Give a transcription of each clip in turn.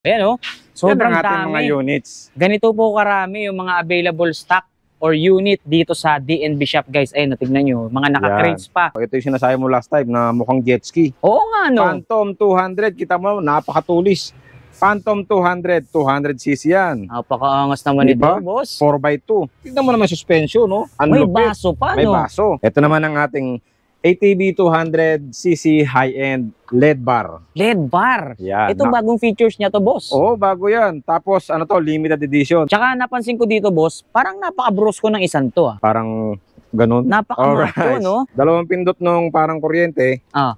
Ayan, oh. Sobrang Yan ang ating mga dami. units. Ganito po karami yung mga available stock or unit dito sa DNB shop, guys. Ayun, natignan nyo. Mga naka-crates pa. Ito yung sinasabi mo last time na mukhang jet ski. Oo nga, no? Phantom 200, kita mo, napakatulis. Phantom 200, 200cc yan. Napakaangas naman Diba? ito, boss. 4x2. Tignan mo naman suspension, no? Ang May lupit. baso pa, May no? baso. Ito naman ang ating ATV 200cc high-end LED bar. LED bar. Yan. Ito bagong features niya to, boss. Oo, bago yan. Tapos, ano to, limited edition. Tsaka napansin ko dito, boss, parang napaka-brusko ng isang to, ah. Parang ganun. Napaka-macho, no? Dalawang pindot nung parang kuryente. Ah.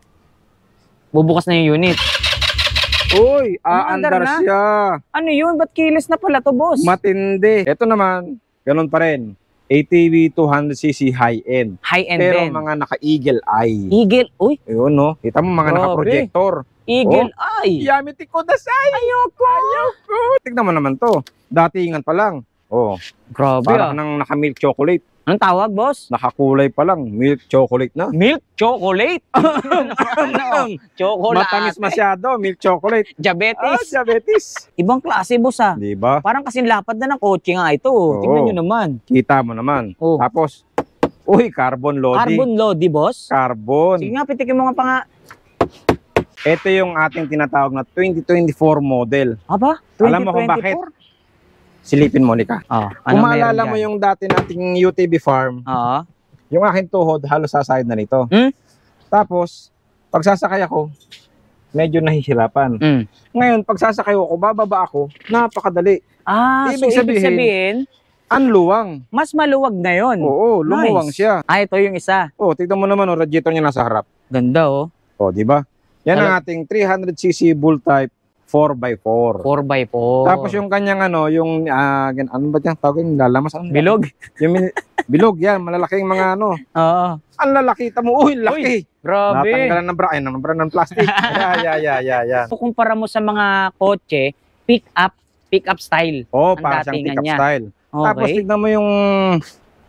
Bubukas na yung unit. Uy, Umaandar aandar na? siya. Ano yun? Ba't kilis na pala to, boss? Matindi. Ito naman, ganun pa rin. ATV 200cc high-end. High-end Pero din. mga naka-eagle eye. Eagle. Uy, Yun, no? Kita mo mga Grabe. naka-projector. eagle eye. Yamiti ko dasay. Ayoko. Ayoko. Tignan mo naman to. Datingan pa lang. Oh, Grabe, parang ah. nang naka-milk chocolate. Anong tawag, boss? Nakakulay pa lang. Milk chocolate na. Milk chocolate. Ano? Chocolate. Matamis masyado. Milk chocolate. Diabetes. Diabetes. Ibang klase, boss, ah. Di ba? Parang kasing lapad na ng kotse nga ito. Oo. Tingnan nyo naman. Kita mo naman. Oh. Tapos, uy, carbon loading. Carbon loady, boss. Carbon. Sige nga, pitikin mo nga pa nga. Ito yung ating tinatawag na 2024 model. Aba, 2024? Alam mo kung bakit? Silipin mo, Nika. Ah, Kung maalala mo yung dati nating UTV farm, Oo. yung aking tuhod, halos sasayad na nito. Hmm? Tapos, pagsasakay ako, medyo nahihirapan. Mm. Ngayon, pagsasakay ako, bababa ako, napakadali. Ah, so Ibig ibig sabihin, Ang luwang. mas maluwag na yun. Oo, lumuwang Nice. siya. Ah, ito yung isa. Oh, tignan mo naman, radiator niya nasa harap. Ganda, oh. Oh, di ba? Yan ang ating 300cc bull type 4x4. 4x4. Tapos yung kanyang ano ba yan? Tawag yung lalamas? Ano? Bilog? Bilog, yan. Malalaking mga ano. Oo. Ang lalaki. Tamo, uy, laki. Grabe. Natanggalan ng bra. Ng bra ng plastic. Yan. Kumpara mo sa mga kotse, pick-up style. Oh, Ang para siyang datingan pick-up niya. style. Okay. Tapos tignan mo yung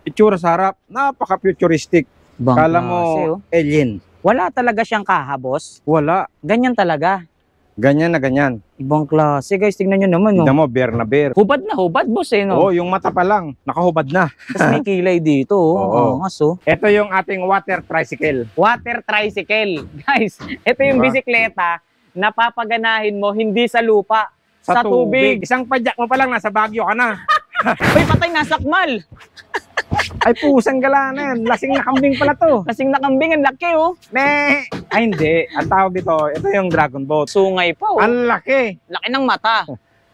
itsura sa harap. Napaka-futuristic. Ibang Kala klase, mo oh. alien. Wala talaga siyang kaha, boss. Wala. Ganyan talaga. Ganyan na ganyan. Ibang klase, guys. Tignan nyo naman, no. Tignan mo, bear na bear. Hubad na hubad, boss, eh, no. Oh, yung mata pa lang. Nakahubad na. Tapos may kilay dito, oh. Oo. Oo, nga, so. Ito yung ating water tricycle. Water tricycle. Guys, ito yung Diba? bisikleta na papaganahin mo hindi sa lupa, sa tubig. Isang padyak mo pa lang, nasa Baguio ka na. Uy, patay, nasakmal. Ay, pusang galanan. Lasing na kambing pala to. Kasing nakambing, ang laki, oh. Ne! Ay, hindi. Ang tawag dito, ito yung dragon boat. Sungay pa, oh. Ang laki. Laki ng mata.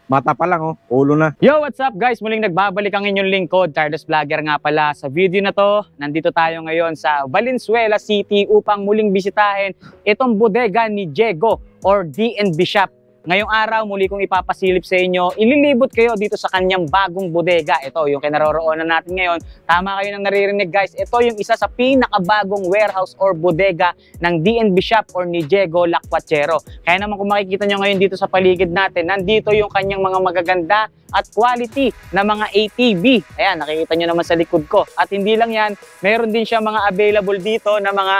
Mata pa lang, oh. Ulo na. Yo, what's up, guys? Muling nagbabalik ang inyong lingkod, Carlos Vlogger nga pala. Sa video na to, nandito tayo ngayon sa Valenzuela City upang muling bisitahin itong bodega ni Diego or DNB Shop. Ngayong araw, muli kong ipapasilip sa inyo, ililibot kayo dito sa kanyang bagong bodega. Ito, yung kinaroroonan natin ngayon. Tama kayo nang naririnig, guys. Ito yung isa sa pinakabagong warehouse or bodega ng DNB Shop or ni Diego Lacuachero. Kaya naman kung makikita nyo ngayon dito sa paligid natin, nandito yung kanyang mga magaganda at quality na mga ATV. Ayan, nakikita nyo naman sa likod ko. At hindi lang yan, meron din siya mga available dito na mga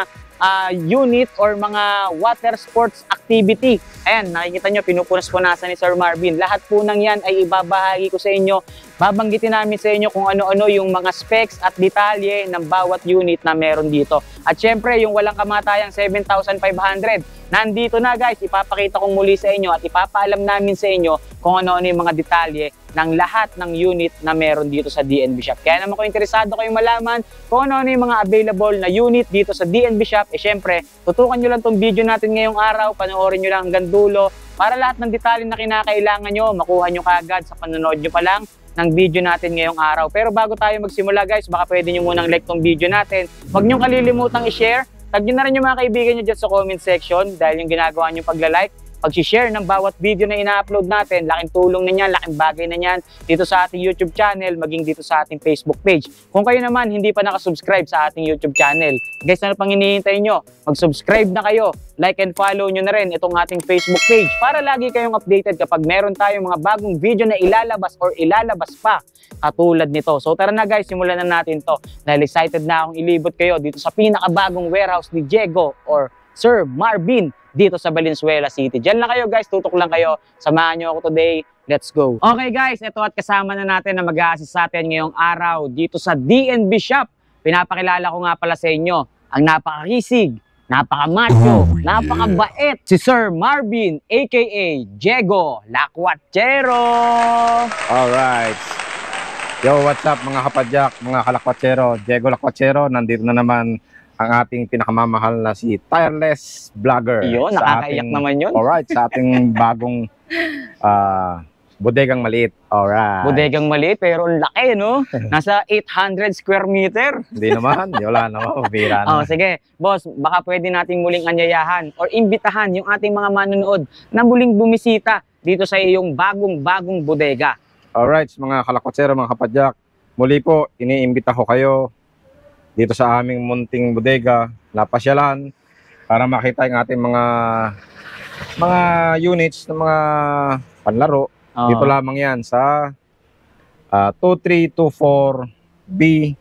unit or mga water sports activity. Ayan, nakikita nyo, pinupunas-punasan ni Sir Marvin. Lahat po ng yan ay ibabahagi ko sa inyo. Babanggitin namin sa inyo kung ano-ano yung mga specs at detalye ng bawat unit na meron dito. At syempre, yung walang kamatayang 7,500, nandito na, guys. Ipapakita kong muli sa inyo at ipapaalam namin sa inyo kung ano-ano yung mga detalye ng lahat ng unit na meron dito sa DNB Shop. Kaya naman kung interesado kayong malaman kung ano-ano yung mga available na unit dito sa DNB Shop, syempre, tutukan nyo lang tong video natin ngayong araw, panoorin nyo lang hanggang dulo para lahat ng detalye na kinakailangan nyo, makuha nyo kaagad sa panonood nyo pa lang ng video natin ngayong araw. Pero bago tayo magsimula, guys, baka pwede nyo munang like tong video natin. Huwag nyo kalilimutang i-share. Tag nyo na rin yung mga kaibigan nyo dyan sa comment section dahil yung ginagawa nyo pag-like, pag-share ng bawat video na ina-upload natin, laking tulong na yan, laking bagay na yan dito sa ating YouTube channel, maging dito sa ating Facebook page. Kung kayo naman hindi pa nakasubscribe sa ating YouTube channel, guys, ano pang hinihintay nyo? Mag-subscribe na kayo, like and follow nyo na rin itong ating Facebook page para lagi kayong updated kapag meron tayong mga bagong video na ilalabas or ilalabas pa katulad nito. So tara na, guys, simulan na natin to dahil excited na akong ilibot kayo dito sa pinakabagong warehouse ni Diego or Sir Marvin dito sa Valenzuela City. Diyan lang kayo guys, tutok lang kayo. Samahan nyo ako today. Let's go. Okay guys, ito at kasama na natin na mag-a-assist sa atin ngayong araw dito sa DNB Shop. Pinapakilala ko nga pala sa inyo ang napakakisig, napakamacho, napakabait, si Sir Marvin aka Diego Lakwatchero. Alright. Yo, what's up mga kapadyak, mga kalakwatchero? Diego Lakwatchero, nandito na naman ang ating pinakamamahal na si Tireless Vlogger. Yun, nakakaiyak naman yun. Alright, sa ating bagong bodegang maliit. Alright. Bodegang maliit pero ang laki, no? Nasa 800 square meter. Hindi naman, wala naman, mabira Oh, naman. sige, boss, baka pwede nating muling anyayahan or imbitahan yung ating mga manonood na muling bumisita dito sa iyong bagong bodega. Alright, mga kalakwatchero, mga kapadyak, muli po, iniimbita ko kayo dito sa aming munting bodega, napasyalan para makita yung ating mga units ng mga panlaro. Oh. Dito lamang yan sa 2324B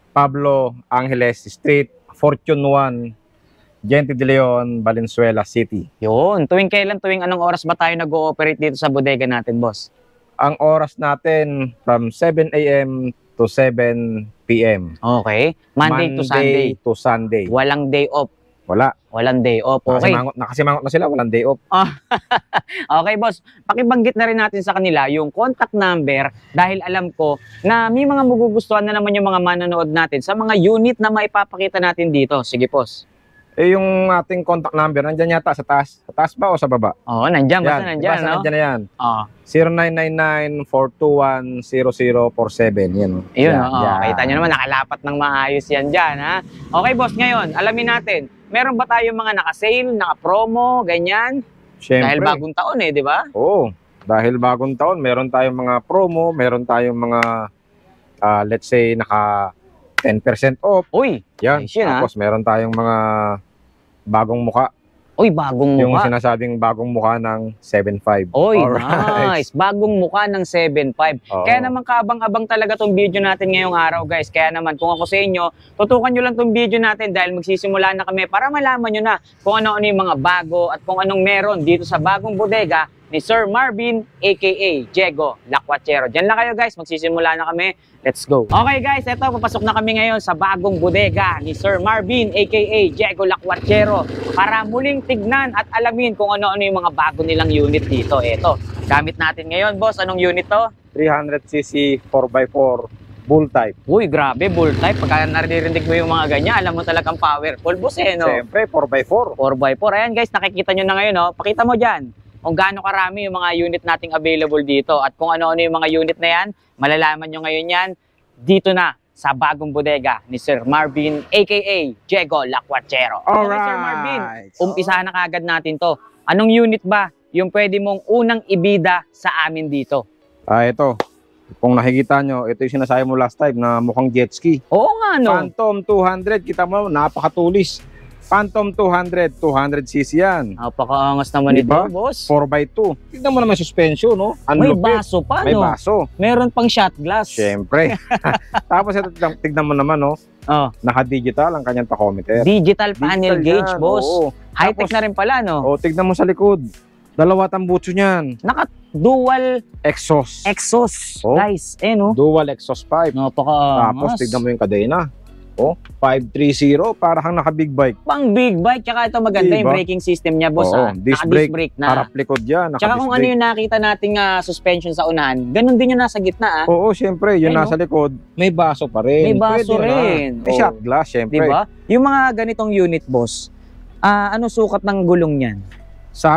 Pablo Angeles Street, Fortune 1, Gente de Leon, Valenzuela City. Yun, tuwing anong oras ba tayo nag-ooperate dito sa bodega natin, boss? Ang oras natin from 7 a.m. to 7 p.m. Okay, Monday to Sunday. to Sunday. Walang day off. Wala. Walang day off. Okay. Nakasimangot na sila, walang day off. Okay, boss. Pakibanggit na rin natin sa kanila yung contact number dahil alam ko na may mga magugustuhan na naman yung mga manonood natin sa mga unit na maipapakita natin dito. Sige, boss. Eh, yung ating contact number, nandyan yata sa taas. Sa taas ba o sa baba? Oo, nandyan. Basta Yan, nandyan, basta no? nandyan na yan. Oo. 0999-421-0047. Yan. Yun, Yan, oo. yan. Kita nyo naman, nakalapat ng maayos yan dyan, ha? Okay, boss, ngayon, alamin natin, meron ba tayo mga naka-sale, naka-promo, ganyan? Siyempre. Dahil bagong taon eh, di ba? Oo. Dahil bagong taon, meron tayong mga promo, meron tayong mga, let's say, naka 10% off. Uy, Yan. ayos yun, ha? Tapos meron tayong mga bagong muka. Uy, bagong Yung mukha. sinasabing bagong muka ng 7.5. Uy, Alright. nice. Bagong mukha ng 7.5. Oo. Kaya naman kaabang-abang talaga tong video natin ngayong araw, guys. Kaya naman, kung ako sa inyo, tutukan nyo lang tong video natin dahil magsisimula na kami para malaman nyo na kung ano-ano yung mga bago at kung anong meron dito sa bagong bodega ni Sir Marvin aka Diego Lakwatchero. Diyan lang kayo, guys. Magsisimula na kami. Let's go. Okay, guys. Eto, papasok na kami ngayon sa bagong bodega ni Sir Marvin aka Diego Lakwatchero para muling tignan at alamin kung ano-ano yung mga bago nilang unit dito. Eto, gamit natin ngayon, boss. Anong unit to? 300cc 4x4 bull type. Uy, grabe, bull type. Pagka naririnig mo yung mga ganyan, alam mo talagang powerful, boss, eh, no? Siyempre, 4x4. 4x4. Ayan, guys, nakikita nyo na ngayon, no? Pakita mo dyan kung gaano karami yung mga unit nating available dito at kung ano-ano yung mga unit na yan, malalaman nyo ngayon yan dito na sa bagong bodega ni Sir Marvin aka Diego Lakwatchero. Okay, Sir Marvin, umpisa na kagad natin to. Anong unit ba yung pwede mong unang ibida sa amin dito? Ito. Kung nakikita nyo, ito yung sinasabi mo last time na mukhang jet ski. Oo nga, no? Phantom 200, kita mo, napakatulis. Phantom 200, 200cc yan. Napakaangas naman Diba? ito, boss. 4x2. Tignan mo naman suspension, no? Ang May lupit. baso pa, May no? baso. Meron pang shot glass. Siyempre. Tapos ito, tignan mo naman, no? Oh, Naka-digital ang kanyang tachometer. digital panel Digital gauge, yan, boss. oo. High-tech Tapos- na rin pala, no? O, tignan mo sa likod. Dalawa tambutso niyan. Naka-dual Exhaust. exhaust, Oh. guys. Eh, no? Dual exhaust pipe. Napakaangas. Tapos tignan mo yung kadena. Oh, 530 para kang naka-big bike. Pang big bike, tsaka ito maganda yung Diba? braking system niya, boss. Oo, Ha? disc Naka-disc brake, brake na. Harap likod yan. Tsaka naka-disc kung ano brake. yung nakita nating suspension sa unahan, ganun din yung nasa gitna, ah. Oo, syempre, yung Ayun, nasa likod, may baso pa rin. May baso Pwede na. rin. May Oo. shot glass, syempre. Di ba? Yung mga ganitong unit, boss, ano sukat ng gulong niyan? Sa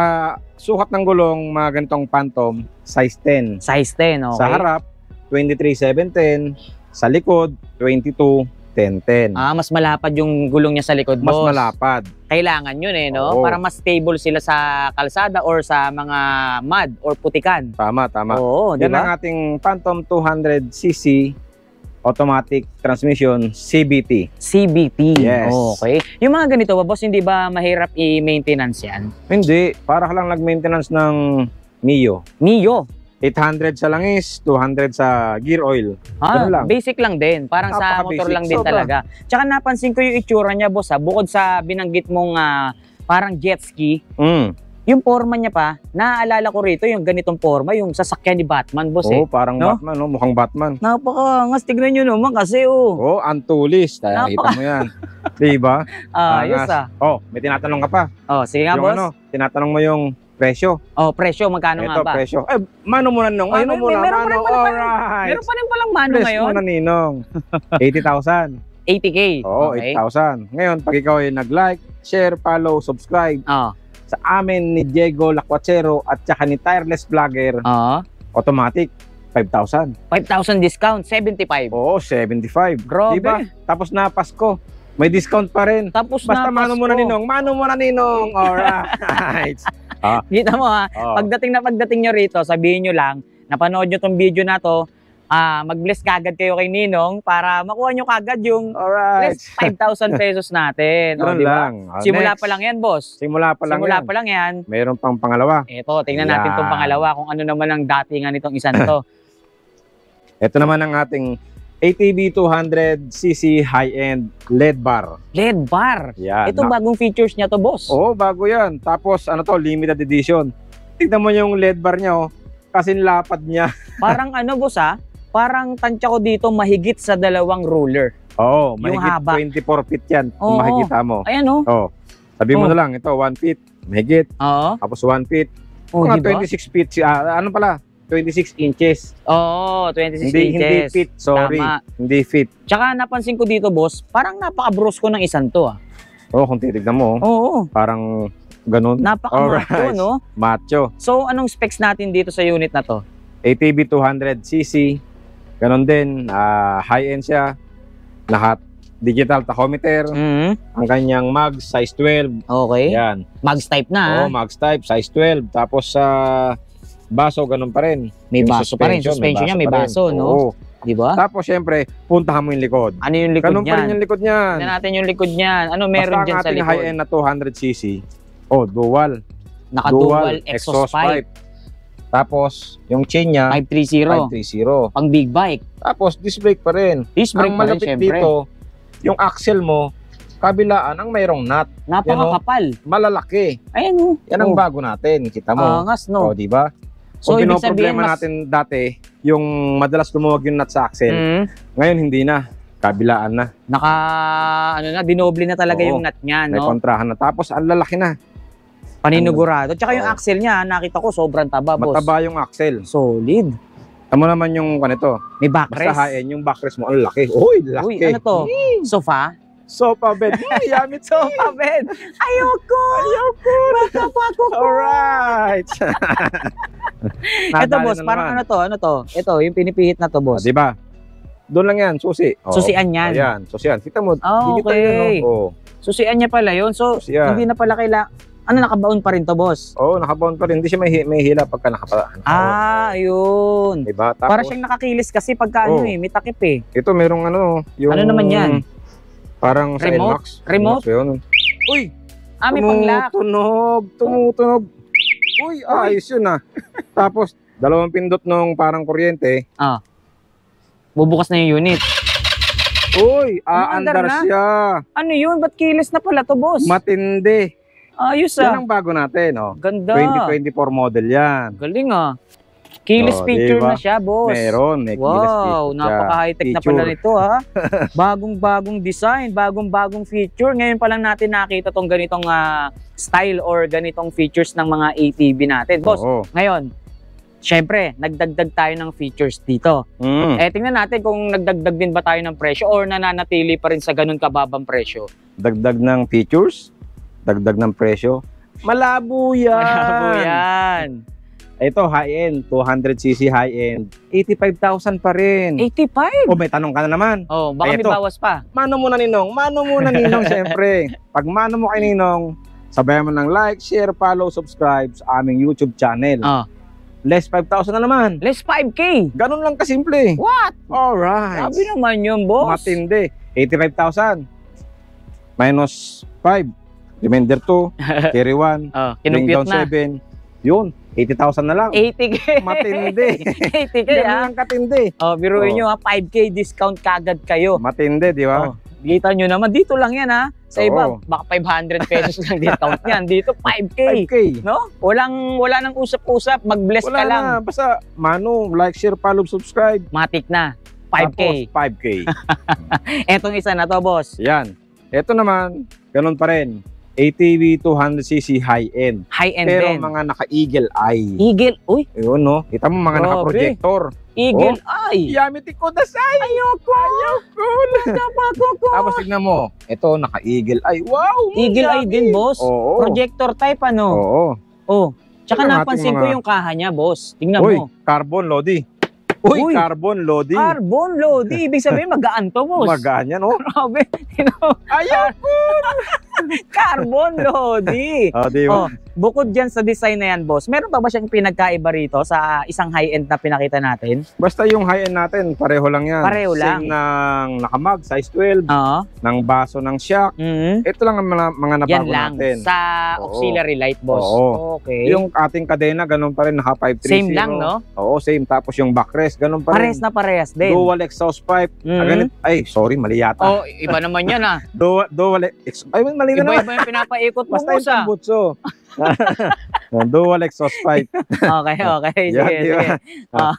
sukat ng gulong, mga ganitong Phantom, size 10. Size 10, okay? Sa harap, 23/710. Sa likod, 22/1010. Mas malapad yung gulong niya sa likod, Mas boss. malapad. Kailangan yun eh, no? Oo. Para mas stable sila sa kalsada or sa mga mud or putikan. Tama, tama. Oo, di Yan ang ba? ating Phantom 200cc automatic transmission CVT. CBT. Yes. Okay. Yung mga ganito ba, boss, hindi ba mahirap i-maintenance yan? Hindi, para ka lang nag-maintenance ng Mio. Mio. 800 sa langis, 200 sa gear oil. Ganun lang. Basic lang din. Parang sa motor Napaka-basic. lang din Sobra. talaga. Tsaka napansin ko yung itsura niya, boss, bukod sa binanggit mong parang jet ski, yung forma niya pa, naaalala ko rito yung ganitong forma, yung sasakyan ni Batman, boss Oo, parang No? Batman, no? Mukhang Batman. Napakangas, tignan nyo naman kasi Oo, antulis. Nakita mo yan. Diba? Ayos Angas. Oh, may tinatanong ka pa. Sige nga, Yung boss. tinatanong mo yung presyo. Presyo, magkano nga Ito, ba? presyo. Mano muna nung. Ay, Mano may- muna, meron pa mano. rin pala- Alright. Meron pa rin palang mano Press ngayon? muna, Ninong. 80,000. 80K. Oo, Okay. 80,000. Ngayon, pag ikaw ay nag-like, share, follow, subscribe sa amin ni Diego Lacuachero at saka ni Tireless Vlogger, automatic, 5,000. 5,000 discount, 75. Oo, 75. Grabe. Diba? Tapos na Pasko, may discount pa rin. Tapos Basta na mano Pasko. muna, Ninong. Mano muna, Ninong. Alright. Kita mo Oo. pagdating nyo rito, sabihin nyo lang, napanood nyo tong video na to, mag-bless kagad kayo kay Ninong para makuha nyo kagad yung Alright. bless 5,000 pesos natin. Ganun Di ba? lang. Simula Next. pa lang yan, boss. Simula pa lang Simula yan. pa lang yan. Mayroon pang pangalawa. Ito, tingnan natin tong Yan. pangalawa kung ano naman ang datingan nitong isa na to. Ito naman ang ating ATV 200cc high-end LED bar. LED bar. Yan. Ito bagong features niya to, boss. Oo, bago yan. Tapos ano to, limited edition. Tignan mo yung LED bar niya, oh. Kasi lapad niya. Parang ano, boss, parang tansya ko dito mahigit sa 2 ruler. Oo, Yung mahigit haba. 24 feet yan. Kung Oo. makikita mo. Ayan, oh. Oo. Sabi mo Oo. na lang, ito 1 feet. Mahigit. Oo. Tapos 1 feet. Oh, Mga di ba? 26 feet. Ano pala? 26 inches. Oo, 26 Hindi inches. feet. Sorry. Tama. Hindi feet. Tsaka napansin ko dito, boss, parang napaka-brusko ng isang to, Oo, kung titignan mo, Oo, parang ganun. napaka-macho, Alright. no? Macho. So, anong specs natin dito sa unit na to? ATV 200cc. Ganon din. High-end siya. Lahat. Digital tachometer. Ang kanyang mag, size 12. Okay. Yan. Mags type na, Oo, mags type, size 12. Tapos sa baso, ganun pa rin. May Yung baso pa rin. Suspension niya, may pa rin. baso, no? Oo. Di ba? Tapos, syempre, puntahan mo yung likod. Ano yung likod Ganun pa rin niyan? yung likod niyan. Tignan natin yung likod niyan. Ano meron Basta dyan ang sa ating likod? high-end na 200cc. Oh, dual. Naka-dual exhaust pipe. Tapos, yung chain niya, 530. 530. Pang big bike. Tapos, disc brake pa rin. Disc brake Ang pa rin, malapit syempre. dito, yung axle mo, kabilaan ang mayroong nut. Napakakapal. Malalaki. Ayan, oh. Yan ang Oh. bago natin. Kita mo. Angas, Oh, no? di ba? So, Kung ibig sabihin, pinoproblema natin dati, yung madalas lumuwag yung nut sa axle, ngayon hindi na. Kabilaan na. Dinoble na talaga Oo. yung nut niya, May no? kontrahan na. Tapos, ang lalaki na. Paninugurado. Tsaka yung Oo. axle niya, nakita ko sobrang taba, boss. Mataba yung axle. Solid. Tamo naman yung kanito. May Basta backrest. high-end, yung backrest mo, ang laki. Uy, laki. Uy, ano to? Sofa? Sofa bed. Yamit Sofa bed. Ayoko! Ayoko! Bata pa ako po! Alright. Ito, boss, parang ano to? Ito, yung pinipihit na to, boss. Di ba? Doon lang yan, susi. Oh. Susian yan. Ayan, susian. Kita mo, Ah, digital okay. yan, oh. Susian niya pala yun. So, Susian. hindi na pala nakabaon pa rin to, boss? Oo, nakabound pa rin. Hindi siya may hila pagka nakabound. Ayun. Diba? Tapos, Para siyang nakakilis kasi pagka Oo. may takip eh. ito merong yung... Ano naman yan? Parang sa Remote? NMAX. Remote? Yun. Uy! May pang-lock. Tumutunog. Uy, ayos yun Tapos, dalawang pindot nung parang kuryente. Bubukas na yung unit. Uy, Umaandar aandar na? siya. Ano yun? Ba't kilis na pala to, boss? Matindi. Ayos Yan ang bago natin, Ganda. 2024 model yan. Galing Kilis feature diba? na siya, boss. Meron, may kilos Wow, feature siya. napaka-high-tech na Feature. pala nito Bagong-bagong design, bagong-bagong feature. Ngayon pa lang natin nakita tong ganitong style or ganitong features ng mga ATV natin. Boss, Oo. ngayon, syempre, nagdagdag tayo ng features dito. Tingnan natin kung nagdagdag din ba tayo ng presyo or nananatili pa rin sa ganun kababang presyo. Dagdag ng features, dagdag ng presyo. Malabo yan. Malabo yan. Ito, high-end, 200cc high-end, 85,000 pa rin. 85? O, may tanong ka na naman. Baka may Eto. bawas pa. Mano muna, Ninong? Mano muna, Ninong, siyempre. Pag mano mo kay Ninong, sabayan mo ng like, share, follow, subscribe sa aming YouTube channel. Less 5,000 na naman. Less 5K. Ganun lang kasimple. What? Alright. Sabi naman yun, boss. Matindi. 85,000. Minus 5. Remainder 2. Carry 1. Bring Kinumpute down na. 7. Yun. 80,000 na lang. 80K. Matindi. 80K Ganun ha. ang katindi. Oh, biruin Oh. nyo ha, 5K discount kagad kayo. Matindi, di ba? Oh, kita nyo naman, dito lang yan ha. Sa iba, Oo. baka 500 pesos lang discount yan. Dito, 5K. 5K. No? Wala nang usap-usap, mag-bless Wala ka lang. na. Basta, mano, like, share, follow, subscribe. Matik na. 5K. Tapos, 5K. Etong isa na to, boss. Yan. Ito naman, ganun pa rin. ATV 200cc high-end. High-end Pero din. mga naka-eagle eye. Eagle. Uy, Yun, no? Kita mo mga Grabe. naka-projector. Eagle Eye. Yamiti ko dasay! Ayoko! Tapos tignan mo, ito naka-eagle eye. Wow! Eagle Eye din, boss. Oo. Projector type, ano? Oo. Oh. Tsaka Tingnan napansin natin ko mga- yung kaha niya, boss. Tingnan Uy, mo. carbon lodi. Uy. Carbon lodi. Carbon load. Ibig sabihin, magaan to, boss. Magaan yan, oh. Grabe. Ayaw! Carbon load. Oh, di Oh, ba? bukod dyan sa design na yan, boss, meron pa ba siyang pinagkaiba rito sa isang high-end na pinakita natin? Basta yung high-end natin, pareho lang yan. Pareho lang. Same ng nakamag, size 12, Oo. ng baso ng shock. Mhm. Ito lang ang mga Yan nabago lang. natin. Sa Oo. auxiliary light, boss. Oo. Okay. Yung ating kadena, ganun pa rin, naka 530. Same lang, no? Oo, same. Tapos yung backrest, ganun pa Parehas rin. na parehas din. Dual exhaust pipe. Mhm. Ay, sorry, mali yata. Oh, iba naman yan ah. Ay, mali na naman. Iba-iba yung pinapaikot mo, Basta boss yung ah. tambutso. Dual exhaust pipe. Okay, okay. Yan, Sige, di ba? sige. Ah.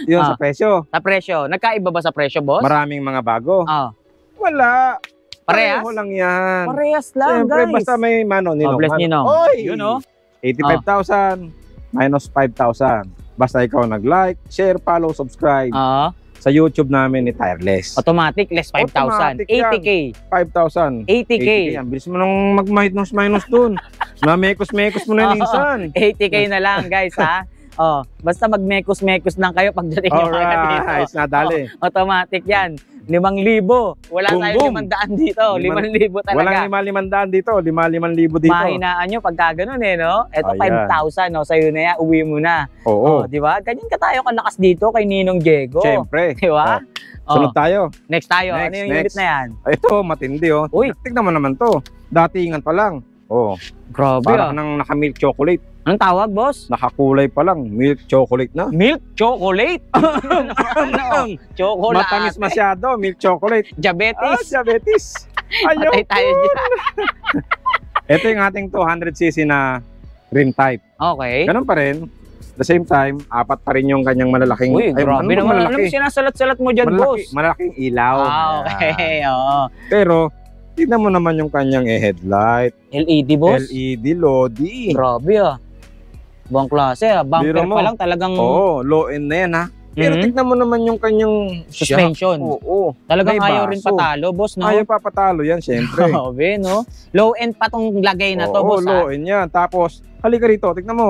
Yun Ah. sa presyo. Sa presyo, nagkaiba ba sa presyo, boss? Maraming mga bago. Ah, Wala. Parehas? Pareho lang yan. parehas lang, Siyempre, guys. basta may mano, ninong. Oh, bless ninong. Oy! Yun, oh. 85,000 minus 5,000. Basta ikaw nag-like, share, follow, subscribe. Ah, Sa YouTube namin ni Tireless. automatic, less 5,000. Automatic yan. 80K. 5,000. 80K. Ang bilis mo nang mag-minus dun. Namekos-mekos mo na minsan. 80K na lang, guys, ha? Oh, basta mag-mekos-mekos lang kayo pagdating nyo kaya dito. Alright, nadali. Automatic yan. 5,000. Wala Boom, tayong boom. 500 dito. 5,000 talaga. Walang 5,500 dito, 5,500 dito. Mahinaan nyo pagka ganun eh, no? Ito, Ayan. 5,000, no? Sa'yo na yan, uwi mo na. Oo. Oh, di ba? Ganyan ka tayo kalakas dito kay Ninong Diego. Siyempre. Di ba? Sunod tayo. Next tayo. Next, Ano yung unit next. na yan? Ito, matindi oh. Uy. Tignan mo naman to. Datingan pa lang. Oh, Grabe parang nang naka-milk chocolate. Anong tawag, boss? Nakakulay pa lang, milk chocolate na. Milk chocolate. Ano? Chocolate. Matamis masyado, milk chocolate. Diabetes. Diabetes. Ayaw. Patay tayo dyan. Ito yung ating 200cc na rim type. Okay. Ganun pa rin. At the same time, apat pa rin yung kanyang malalaking... Uy, grabe ano ba naman. Alam mo, malalaki? sinasalat-salat mo dyan, boss. Malaking ilaw. Ah, okay. Oo. Pero, tignan mo naman yung kanyang headlight. LED, boss. LED, Lodi. Grabe ah. Buong klase ah. Bumper Biro mo. pa lang talagang Oo, low end na yan ha. Pero Mhm. tignan mo naman yung kanyang suspension. Oo. Talagang May ayaw rin baso. patalo, boss, no? Ayaw papatalo yan, syempre. Grabe, no? Low end pa tong lagay na to, Oo, boss, low end yan. Tapos, halika rito, tignan mo.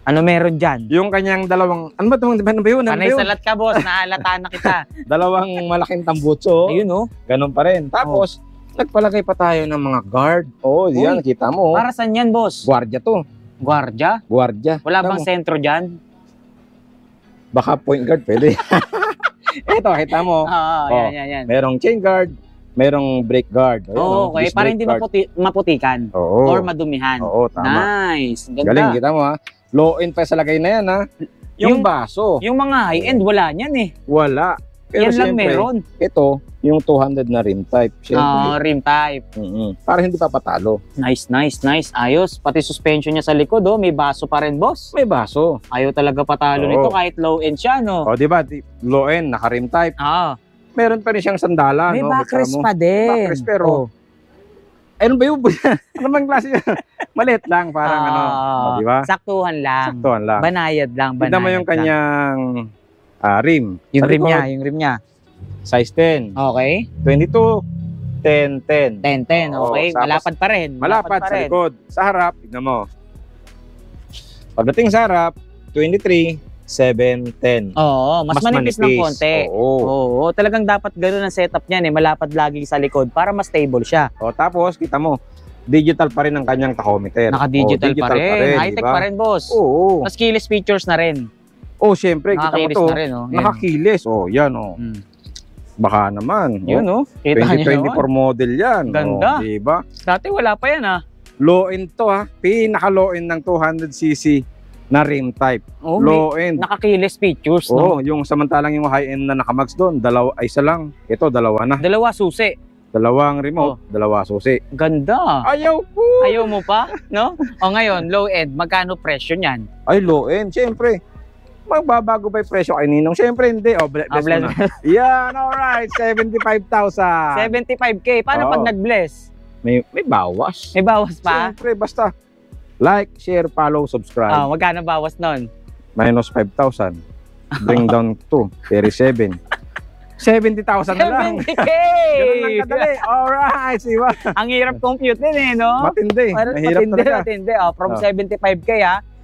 Ano meron dyan? Yung kanyang dalawang, ano ba yun? Ano ba yun? Panay salat ka, boss. Naalata na kita. Dalawang malaking tambutso. Ayun, no? Ganun pa rin. Tapos, nagpalagay pa tayo ng mga guard. Oo, yan, kita mo. Para saan yan, boss? Gwardiya to. Guardia? Gwardiya. Wala Kita bang mo. sentro dyan? Baka point guard, pwede. Ito, kita mo. Oo, Oh. yan. Merong chain guard, merong brake guard. Ayan, Oo, okay. disc Para brake hindi guard. maputikan. Oo. Or madumihan. Oo, tama. Nice. Ganda. Galing, kita mo ha. Low end pa sa lagay na yan ha. Yung- Yung baso, Yung mga high-end, wala niyan eh. wala. Pero Yan lang siyempre, meron. ito, yung 200 na rim type. Siyempre, Rim type. para hindi papatalo. Nice. Ayos. Pati suspension niya sa likod, oh. May baso pa rin, boss. May baso. Ayaw talaga patalo Oo. nito kahit low end siya, no? O, di ba? Low end, naka-rim type. Ah, Meron pa rin siyang sandalan. may no? backrest Kita mo. pa din. Backrest, pero, Oh. ano ba yun? Ano bang klase yun? Maliit lang, parang ano. O, di ba? Saktuhan lang. Saktuhan lang. Banayad lang. Tignan mo yung lang. kanyang rim. Yung Sa rim likod, niya, yung rim niya. Size 10. Okay. 22, 10, 10. 10-10, Oo, okay. tapos Malapad pa rin. Malapad pa sa rin. likod. Sa harap, tignan mo. Pagdating sa harap, 23, 7, 10. Oo, mas manipis ng konti. Oo. Oo, talagang dapat gano'n ang setup niyan eh. Malapad lagi sa likod para mas stable siya. O, tapos, kita mo, digital pa rin ang kanyang tachometer. Naka-digital pa rin. High-tech diba? pa rin, boss. Oo. Mas keyless features na rin. Oh, syempre, kita mo Nakakilis to. na rin, oh. Yan. Nakakilis. Oh, yan, oh. Hmm. Baka naman. Yun, oh. Kita niyo 2024 naman. model yan. Ganda. Oh, diba? Dati wala pa yan, ah. Low end to, ha. Pinaka-low end ng 200cc na rim type. Oh, Low end. nakakilis features, Oo, no? yung samantalang yung high end na nakamags doon, isa lang. Ito, dalawa na. Dalawa susi. Dalawang remote, dalawa susi. Ganda. Ayaw po! Ayaw mo pa, no? O ngayon, low end, magkano presyo niyan? Ay, low end, syempre. Magbabago ba yung presyo kay Ninong? Syempre hindi. Oh, bless mo na. Yan, alright. 75,000. 75K. Paano Oo. pag nag-bless? May bawas. May bawas pa? Syempre, basta like, share, follow, subscribe. Magkano bawas nun? Minus 5,000. Bring down to 37. 70,000 na lang. 70K! Ganun lang kadali. Alright, siwa. Ang hirap compute din no? Matindi. Mahirap talaga. Matindi. From Oh. 75K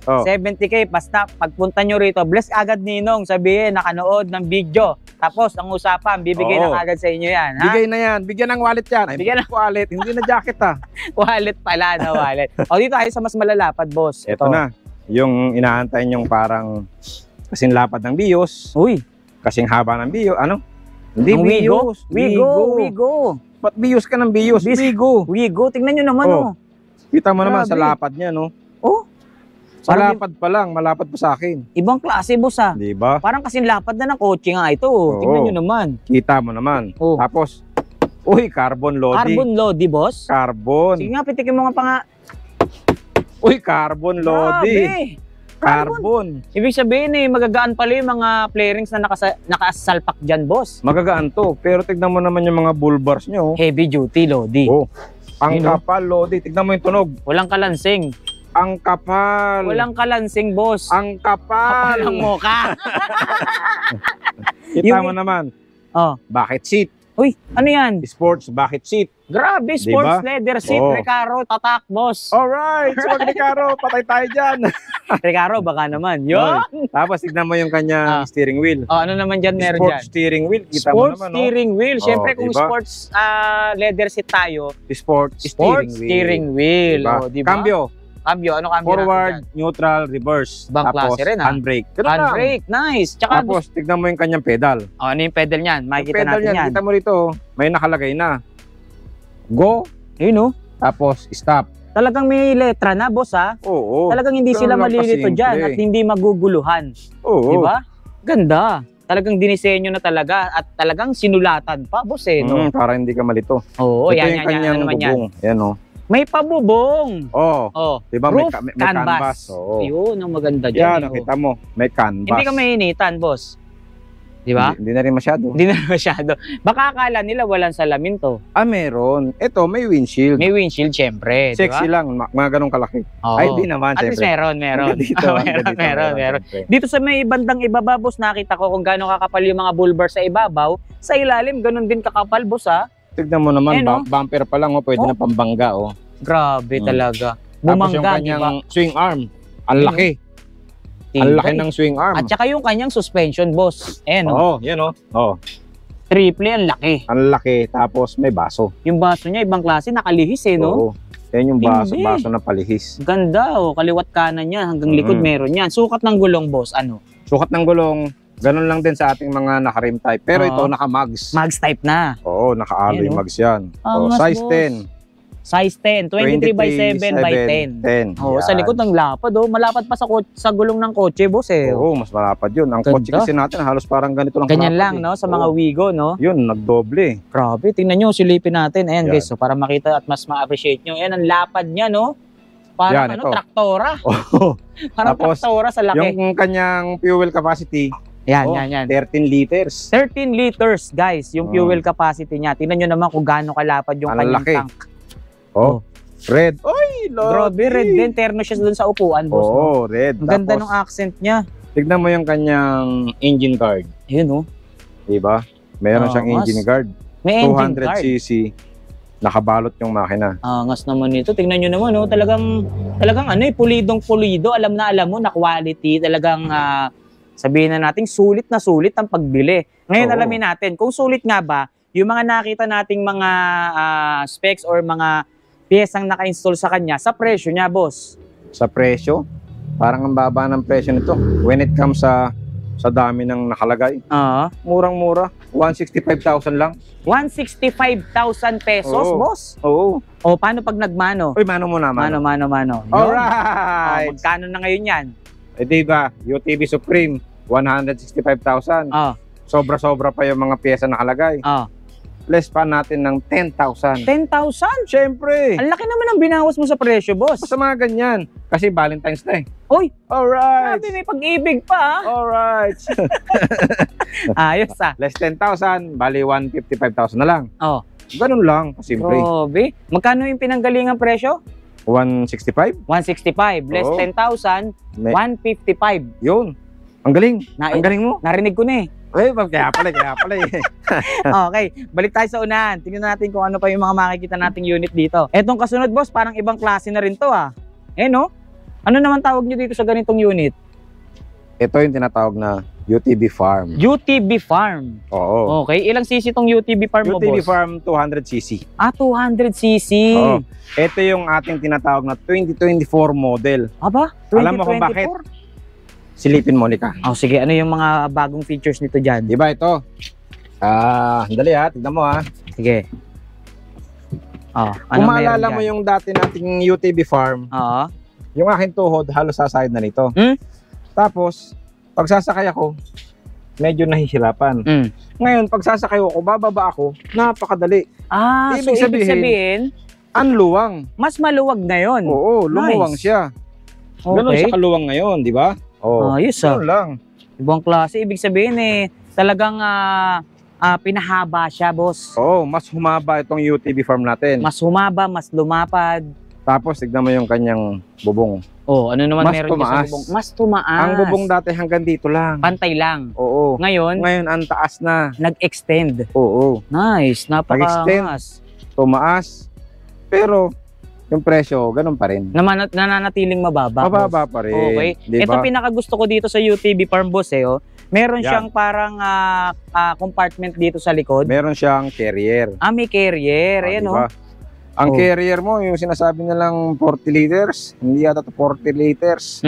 Oh. 70K, basta pagpunta nyo rito, bless agad Ninong, sabihin, nakanood ng video. Tapos, ang usapan, bibigay Oo. na agad sa inyo yan. Ha? Bigay na yan. Bigyan ng wallet yan. Ay, Bigyan ng wallet. Hindi na jacket Wallet pala na wallet. O dito tayo sa mas malalapad, boss. Ito na. Yung inaantay yung parang kasing lapad ng BIOS, Uy, kasing haba ng BIOS. Ano? Hindi ang Wigo. BIOS. Wigo. Ba't BIOS ka ng BIOS? Wigo. Wigo, tingnan nyo naman, Oh. Kita mo naman sa Grabe. lapad niya, no? Oh. Malapad pa lang. Malapad pa sa akin. Ibang klase, boss, Di ba? Parang kasing lapad na ng kotse nga ito. Oo. Tingnan nyo naman. Kita mo naman. Oh. Tapos, uy, carbon loading. Carbon Lodi, boss. Carbon. Sige nga, pitikin mo nga pa nga. Uy, carbon loading. Grabe. Carbon. Ibig sabihin magagaan pala yung mga flarings na nakasalpak dyan, boss. Magagaan to. Pero tignan mo naman yung mga bull bars nyo. Heavy duty, Lodi. Oh. Ang Yun, oh. kapal, Lodi. Tignan mo yung tunog. Walang kalansing. Ang kapal. Walang kalansing, boss. Ang kapal. Kapal ang mukha. Kita mo naman. Oh. Bucket seat. Uy, ano yan? Sports bucket seat. Grabe, sports leather seat. Oh. Recaro, tatak, boss. Alright. So, Caro, patay tayo dyan. Recaro, baka naman. Yun. Tapos, tignan mo yung kanyang steering wheel. Oh, ano naman dyan meron Sports dyan? steering wheel. Kita mo Sports naman, no? steering wheel. Siyempre, Oh, kung diba? sports leather seat tayo, Sports steering wheel. Diba? Oh, diba? Cambio. Cambio. Ano cambio Forward, natin dyan? neutral, reverse. Ibang Tapos, klase rin, handbrake. Ganun lang. Handbrake. Nice. Tsaka, Tapos, tignan mo yung kanyang pedal. ano yung pedal niyan? Yung Makikita pedal natin yan. Kita mo rito, may nakalagay na. Go, Ayun, oh. tapos stop. Talagang may letra na, boss, ha? Oo. Talagang hindi Ganun sila lang malilito kasimple. dyan at hindi maguguluhan. Oo. Di ba? Ganda. Talagang dinisenyo na talaga at talagang sinulatan pa, boss, no? Para hindi ka malito. Oo, Ito yan, yung yan, yan. kanyang Ano naman yan? bubong. Yan, oh. May pabubong. Oh, Oh, diba roof may canvas. Oo. Yun, ang maganda dyan. Yan, nakita mo. May canvas. Hindi ka mainitan, boss. Di ba? Hindi na rin masyado. Hindi na masyado. Baka akala nila walang salamin to. Meron. Ito, may windshield. May windshield, syempre. Di ba? Sexy lang. Mga ganong kalaki. Oo. Ay, di naman, At least syempre. meron. Dito, Meron. Dito sa may bandang ibaba, boss, nakita ko kung gaano kakapal yung mga bull bars sa ibabaw. Sa ilalim, ganun din kakapal, boss, ha? Tignan mo naman, no? bumper pa lang, oh, pwede Oh. na pambangga, oh. Grabe talaga. Tapos yung Bumangga, di ba? kanyang swing arm, ang laki. Ang laki ng swing arm. At saka yung kanyang suspension, boss. Ayan, oh. Oo, yan, oh. Oh, Triple, ang laki. ang laki. Tapos may baso. Yung baso niya, ibang klase, nakalihis, no? Oo. Yan yung baso, Hindi. baso na palihis. Ganda, oh. Kaliwat kanan niya, hanggang likod meron yan. Sukat ng gulong, boss, ano? Sukat ng gulong, ganun lang din sa ating mga naka-rim type. Pero Oo. ito, naka-mags. Mags type na. Oo, naka-alloy Ayan, oh. mags yan. Angas, Size boss. 10. Size 10, 23 by 7 by 10. 10. Oh, sa likod ng lapad, oh. Malapad pa sa gulong ng kotse, boss, eh. Oo, mas malapad yun. Ang Ganda. kotse kasi natin, halos parang ganito lang Ganyan kalapad, lang, eh. no? Sa mga Oo. Wigo, no? Yun, nagdoble. Grabe, tingnan nyo, silipin natin. Ayan, Yan. guys, so para makita at mas ma-appreciate nyo. Ayan, ang lapad niya, no? Parang Yan, ano, ito. traktora. Oo. Parang Tapos, traktora sa laki. Yung kanyang fuel capacity, Yan, oh, yan. 13 liters. 13 liters, guys, yung fuel capacity niya. Tingnan nyo naman kung gaano kalapad yung Ang kanyang laki. tank. Oh, red. Oy, Lord. Grabe, red din. Terno siya dun sa upuan, boss. no? Oo, red. Ang ganda Tapos, ng accent niya. tignan mo yung kanyang engine guard. Ayun, oh. Diba? Meron siyang Angas. engine guard. May engine guard. 200cc. Nakabalot yung makina. Angas naman nito. Tingnan nyo naman, oh. Talagang ano, pulidong pulido. Alam mo na quality. Talagang, sabihin na natin, sulit na sulit ang pagbili. Ngayon, Oo. alamin natin, kung sulit nga ba, yung mga nakita nating mga specs or mga piyesang naka-install sa kanya, sa presyo niya, boss. Sa presyo, parang ang baba ng presyo nito. When it comes sa dami ng nakalagay, murang-mura. 165,000 lang. 165,000 pesos, Oo. boss. Oo. O, paano pag nagmano? Uy, mano muna, mano. Mano. Yun. Alright. Magkano na ngayon yan? Eh di ba, UTV Supreme, 165,000. Sobra-sobra pa yung mga pyesa nakalagay. Less pa natin ng 10,000. 10,000? Siyempre. Ang laki naman ang binawas mo sa presyo, boss. Sa mga ganyan. Kasi Valentine's na eh. Uy! Alright. Grabe, may pag-ibig pa. Alright. Ayos Less 10,000, bali 155,000 na lang. Ganun lang, kasimple. Grabe. Magkano yung pinanggalingang presyo? 165? 165. Less 10,000, 155. Yun. Ang galing. Ang galing mo. Narinig ko na eh. Kaya pala eh. Okay, balik tayo sa unahan. Tingnan natin kung ano pa yung mga makikita nating unit dito. Etong kasunod, boss, parang ibang klase na rin to no? Ano naman tawag nyo dito sa ganitong unit? Ito yung tinatawag na UTV Farm. UTV Farm. Oo. Okay, ilang cc tong UTV Farm mo, boss? UTV Farm 200cc. 200cc. Oo. Ito yung ating tinatawag na 2024 model. Aba, 2024? Alam mo kung bakit? Silipin mo, Lika. Sige, ano yung mga bagong features nito dyan? Diba ito? Dali tignan mo Sige. Kung maalala mo yung dati nating UTV Farm, yung aking tuhod, halos sasahid na nito. Tapos, pag sasakay ako, medyo nahihirapan. Ngayon, pag sasakay ako, bababa ako, napakadali. Ibig sabihin, ang luwang. mas maluwag na yon. Oo, lumuwang siya. Ganun siya kaluwang ngayon, di ba? Ayos ganun lang. Ibang klase. Ibig sabihin talagang pinahaba siya, boss. Oo, mas humaba itong UTV Farm natin. Mas humaba, mas lumapad. Tapos, tignan mo yung kanyang bubong. Ano naman Mas meron dyan sa bubong? Mas tumaas. Ang bubong dati hanggang dito lang. Pantay lang. Oo. Ngayon, ang taas na. nag-extend. Oo. Nice. Nag-extend. Napaka-mas. Tumaas. Pero, yung presyo, ganun pa rin. Nananatiling mababa. Mababa pa rin. Okay. Diba? Ito pinakagusto ko dito sa UTV Farm, boss. Meron Yan. siyang parang compartment dito sa likod. Meron siyang carrier. May carrier. Ayan, Diba? Ang carrier mo, yung sinasabi nilang 40 liters, hindi yata to 40 liters.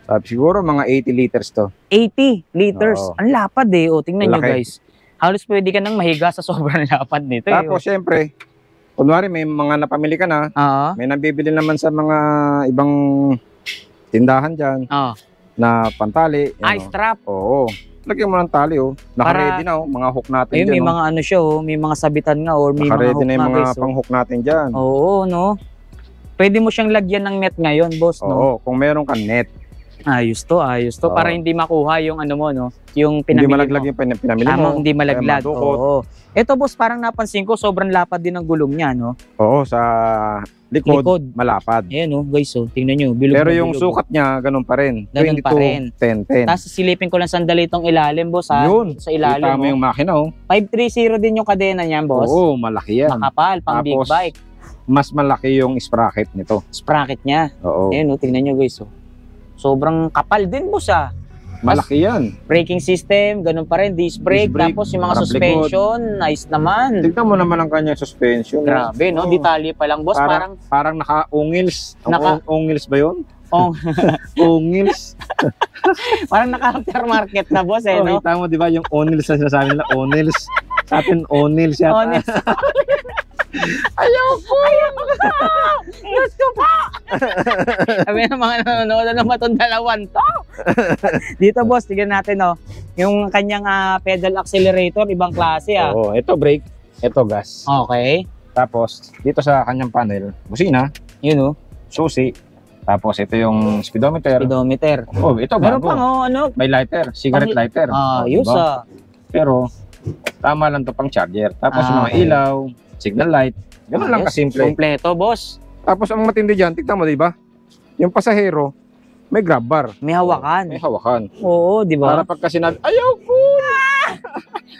Sabi siguro mga 80 liters to. 80 liters. Oo. Ang lapad tingnan nyo, Laki. guys. Halos pwede ka nang mahiga sa sobrang lapad nito. Tapos, syempre, kunwari may mga napamili ka na, may nabibili naman sa mga ibang tindahan dyan na pantali. Strap. Oo. Lagyan mo ng tali, Naka-ready na, mga hook natin dyan. May mga ano siya, may mga sabitan nga or may mga Naka-ready hook na yung na, mga guys. pang-hook natin dyan. Oo, no? Pwede mo siyang lagyan ng net ngayon, boss, no? Oo, kung meron ka net. Ayos to. Oo. Para hindi makuha yung ano mo, no? Yung Hindi pinamili malaglag mo. yung pinamili mo. Hindi malaglag. Kaya madukot. Oo. Ito, boss, parang napansin ko, sobrang lapad din ng gulong niya, no? Oo, sa likod, malapad. Ayan, guys, tingnan nyo. Bilog Pero na yung bilog. sukat niya, ganun pa rin. Ganun pa rin. 10. Tapos silipin ko lang sandali itong ilalim, boss, Yun. Sa ilalim, Kita mo yung makina, 530 din yung kadena niyan, boss. Oo, malaki yan. Makapal, pang big Tapos, bike. Mas malaki yung sprocket nito. Sprocket niya. Oo. Ayan, tingnan nyo, guys, Sobrang kapal din, boss, Malaki yan. Braking system, ganun pa rin, disc brake, Disc brake, tapos yung mga harap suspension, nice naman. Tignan mo naman ang kanyang suspension. Grabe, no? Oo. Detalye pa lang, boss. Parang naka-ungils. Ungils ba yun? Ong- Ungils. Parang naka-aftermarket na, boss, no? Kita mo, di ba, yung ungils na sinasabi nila, ungils. Sa atin, ungils yata. Honest. Ayoko! Diyos ko po! Sabi ng mga nanonood na naman itong dalawan to. Dito, boss, tignan natin, yung kanyang pedal accelerator, ibang klase, Oo, ito brake, ito gas. Okay. Tapos, dito sa kanyang panel, busina, Yun, susi. Tapos, ito yung speedometer. speedometer. Oh, ito Meron bago. pang, May lighter, cigarette lighter. Ayos, Diba? Pero, tama lang to pang charger. Tapos, mga Okay. ilaw, signal light. Ganun lang Ayos. kasimple. Kompleto, boss. Tapos, ang matindi dyan, tignan mo, di ba? Yung pasahero, may grab bar. May hawakan. May hawakan. Oo, di Para ba? pagka sinabi, ayaw ko!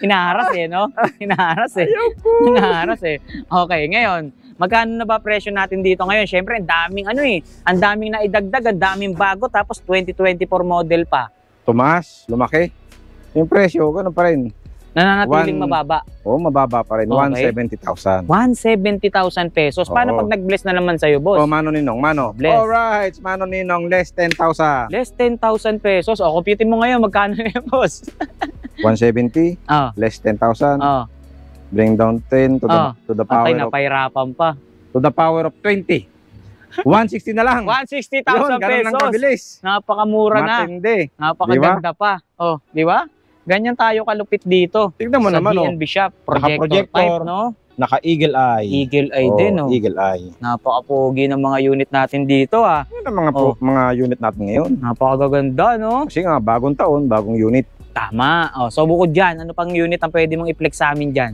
Hinaharas no? Hinaharas Ayaw ko! Hinaharas Okay, ngayon, magkano na ba presyo natin dito ngayon? Syempre, ang daming ang daming naidagdag, ang daming bago, tapos 2024 model pa. Tumaas, lumaki. Yung presyo, ganun pa rin. Nananatiling mababa. Oo, mababa pa rin. Okay. 170,000. 170,000 pesos. Paano Oo. pag nag-bless na naman sa'yo, boss? Oh, Mano Ninong, Mano. Bless. Alright, Mano Ninong, less 10,000. Less 10,000 pesos. O, computein mo ngayon, magkano na yun, boss? 170, less 10,000. Bring down 10 to the power Patay na, of pahirapan pa. 20. 160 na lang. 160,000 Yun, ganun lang pesos. kabilis. Napakamura na. Matindi. Napakaganda pa. Oh, di ba? Ganyan tayo kalupit dito. Tignan mo Sa naman, oh. DNB shop. Projector Naka-projector. type, no? Naka-eagle eye. Eagle eye din, no? Eagle eye. Napakapogi ng mga unit natin dito, ah. Yan ang mga unit natin ngayon. Napakaganda, no? Kasi nga, bagong taon, bagong unit. Tama. Oh, so bukod dyan, ano pang unit ang pwede mong i-flex sa amin dyan?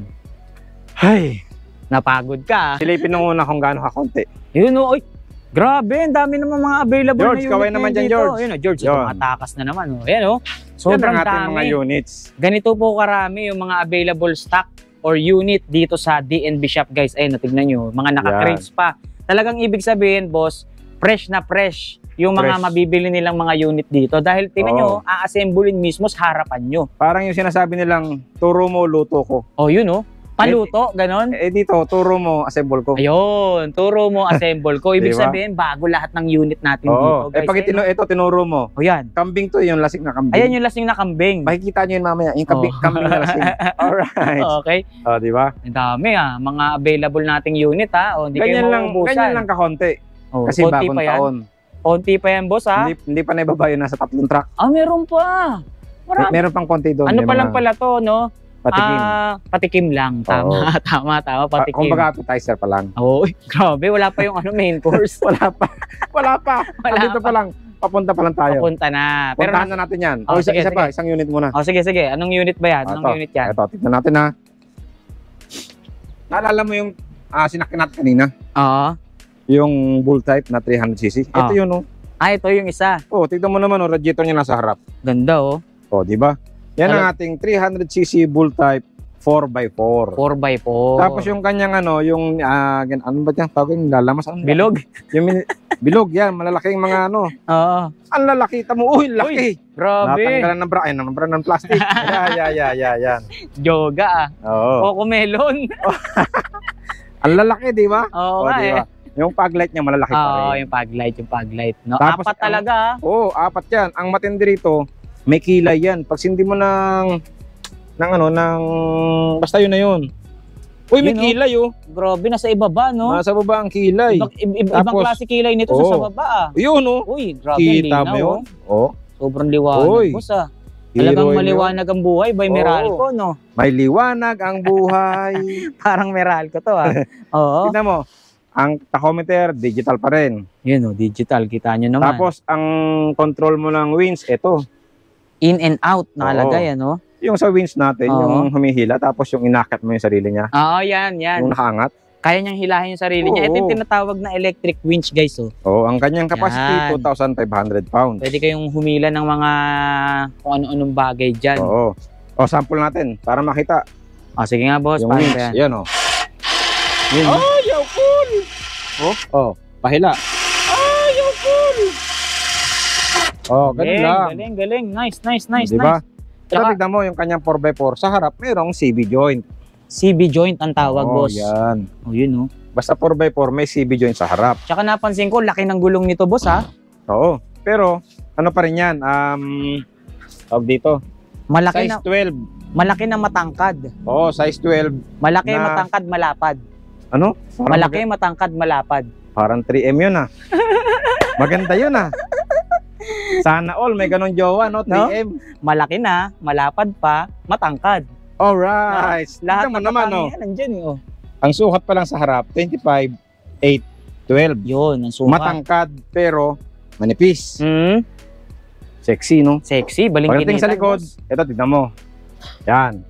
Ay, Napagod ka, ah. silipin nung una kung gaano kakonti. Yun, oh. Oy, grabe, ang dami naman mga available George, na unit kaway naman ngayon dyan, dito. George. Ayun, oh, George, ito Yun. mga takas na naman, oh. Ayan, oh. Yan Sobrang ang ating dami. mga units. Ganito po karami yung mga available stock or unit dito sa DNB shop, guys. Ayun, tignan nyo, mga naka-crates pa. Talagang ibig sabihin, boss, fresh na fresh yung mga Fresh. mabibili nilang mga unit dito. Dahil tingnan nyo, a-assemblein mismo sa harapan nyo. Parang yung sinasabi nilang, turo mo, luto ko. Oh, yun, oh. Paluto, ganon. Eh dito, turo mo, assemble ko. Ayun, turo mo, assemble ko. Ibig Diba? sabihin, bago lahat ng unit natin Oo. dito, guys. Eh pag ito, tinuro mo. Oh, yan. Kambing to, yung lasing na kambing. Ayan yung lasing na kambing. Makikita nyo yun mamaya, yung kambing, Oh. kambing na lasing. Alright. Okay. O, di ba? Ang dami, ah. Mga available nating unit, ha. O, hindi kayo mauubusan. Ganyan lang kakonti. Oh, Kasi konti bagong pa yan. taon. Konti pa yan, boss, ha. Hindi pa naibabayo na sa 3 truck. Ah, meron pa. Marami. Meron pang konti doon. Ano may pa lang mga pala to, no? Patikim. Patikim lang. Tama, Oo. tama, patikim. Kumbaga appetizer pa lang. Oh, grabe, wala pa yung ano main course. Wala pa. Wala pa. Wala Dito pa lang. Papunta pa lang tayo. Papunta na. Pero Puntahan na natin yan. Oh, Isa, sige, isa pa, sige. isang unit muna. Oh, sige. Anong unit ba yan? Anong unit yan? Ito, tignan natin ha. Naalala mo yung sinakyan natin kanina? Oo. Yung bull type na 300cc. Ito yun, oh. Ah, ito yung isa. Oh, tignan mo naman, oh, radiator niya nasa harap. Ganda, oh. Oh, di ba? Yan ang ating 300cc bull type 4x4. 4x4. Tapos yung kanyang ano ba yan? Tawagin, lalamas. Ano? Bilog? Bilog, yan. Malalaking mga ano. Oo. Ang lalaki. Tamo, uy, laki. Grabe. Natanggalan ng bra. Ayun, ng bra ng plastic. Yan. Yoga, ah. Oo. Coco melon. Ang lalaki, di ba? Oo nga, di ba? Yung paglight niya malalaki pa Oo, rin. yung paglight. No? Tapos, Apat talaga, ah. Oo, 4 yan. Ang matindi rito, may kilay yan. Pag sindi mo basta yun na yun. Uy, may Yun, oh. kilay, oh. Grabe, nasa ibaba, no? Nasa baba ang kilay. Ibang Tapos, klase kilay nito oo. sa baba, ah. Yun, oh. Uy, grabe, Kita ang mo linaw, yun? oh. Oh. Sobrang liwanag, Uy. boss, ah. Talagang Hero yun. maliwanag ang buhay by Oo. Meralco, no? May liwanag ang buhay. Parang Meralco to, ah. Oo. Tignan mo, ang tachometer, digital pa rin. Yun, oh, digital. Kita nyo naman. Tapos, ang control mo ng winch, ito. In and out, nakalagay, ano? Yung sa winch natin, Oo. yung humihila, tapos yung inakat mo yung sarili niya. Oo, yan. Yung nakaangat. Kaya niyang hilahin yung sarili niya. Oo. Ito yung tinatawag na electric winch, guys, oh. Oo, ang kanyang Yan. capacity, 2,500 pounds. Pwede kayong humila ng mga kung ano-anong bagay dyan. Oo. O, sample natin, para makita. Oh, sige nga, boss. Yung Paano winch, ba yan? yan o. Yun, oh. Oh, yaw cool! Oh, pahila. Oh, yaw cool! Oh, ganun lang. Galing. Nice. Diba? Ito, Tsaka- tignan mo yung kanyang 4x4. Sa harap, mayroong CB joint. CB joint ang tawag, boss. Yan. Oh, yun, oh. Basta 4x4, may CB joint sa harap. Tsaka napansin ko, laki ng gulong nito, boss, ha? Oo. Pero, ano pa rin yan? Tawag dito. Malaki Size 12. na matangkad. Oo, size 12. Malaki, Na- matangkad, malapad. Ano? Malaki, matangkad, malapad. Parang 3M yun ah. Maganda yun ah. Sana all may ganun jowa, no? 3M. Malaki na, malapad pa, matangkad. Alright. Lahat Tignan mo naman, no? yan, nandyan, eh, oh. Ang sukat pa lang sa harap, 25, 8, 12. Yun, ang sukat. Matangkad, pero manipis. Hmm, Sexy, no? sexy, Pagdating sa likod, ito, tignan mo. Yan.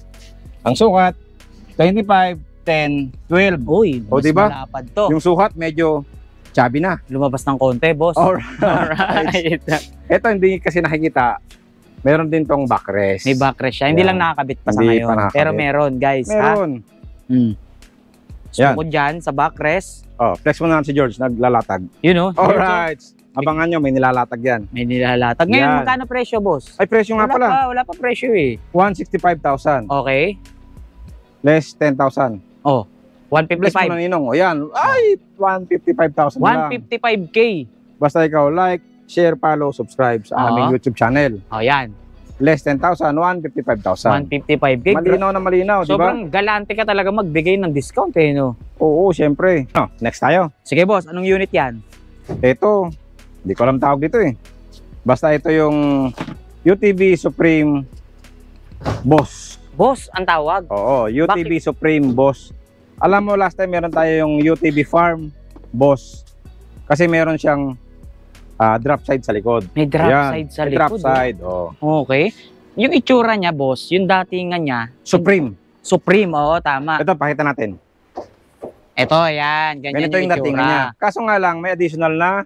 Ang sukat, 25, 10, 12. Uy, O, mas diba? malapad to. Yung sukat, medyo chubby na. Lumabas ng konti, boss. Alright. Ito, hindi kasi nakikita. Meron din tong backrest. May backrest siya. Hindi Yan. lang nakakabit pa sa Hindi ngayon. pa nakakabit. Pero meron, guys. Meron. Ha? Hmm. So, Yan. bukod dyan, sa backrest, Oh, flex mo na si George, naglalatag. yun, oh. Alright. Abangan nyo, may nilalatag yan. May nilalatag. Ngayon, Yan. magkano presyo, boss? Ay, presyo nga pala. Wala pa presyo, eh. 165,000. Okay. Less 10,000. Oh, Bless mo 155. na ninong. O yan. Ay, 155,000 na lang. 155K. Basta ikaw like, share, follow, subscribe sa aming YouTube channel. Oh, yan. Less 10,000, 155,000. 155K. Malinaw na malinaw, di ba? Sobrang galante ka talaga magbigay ng discount, eh, no? Oo, syempre. Oh, next tayo. Sige, boss. Anong unit yan? Ito, hindi ko alam tawag dito eh. Basta ito yung UTV Supreme Boss. Boss, ang tawag. Oo, UTV Supreme Boss. Alam mo, last time meron tayo yung UTV Farm Boss. Kasi meron siyang drop side sa likod. May drop Ayan, side sa may likod. drop side, oh. Okay. Yung itsura niya, boss, yung datingan niya. Supreme. Supreme, oo, tama. Ito, pakita natin. Ito, ayan. Ganyan Ganito yung yung datingan niya. itsura. Kaso nga lang, may additional na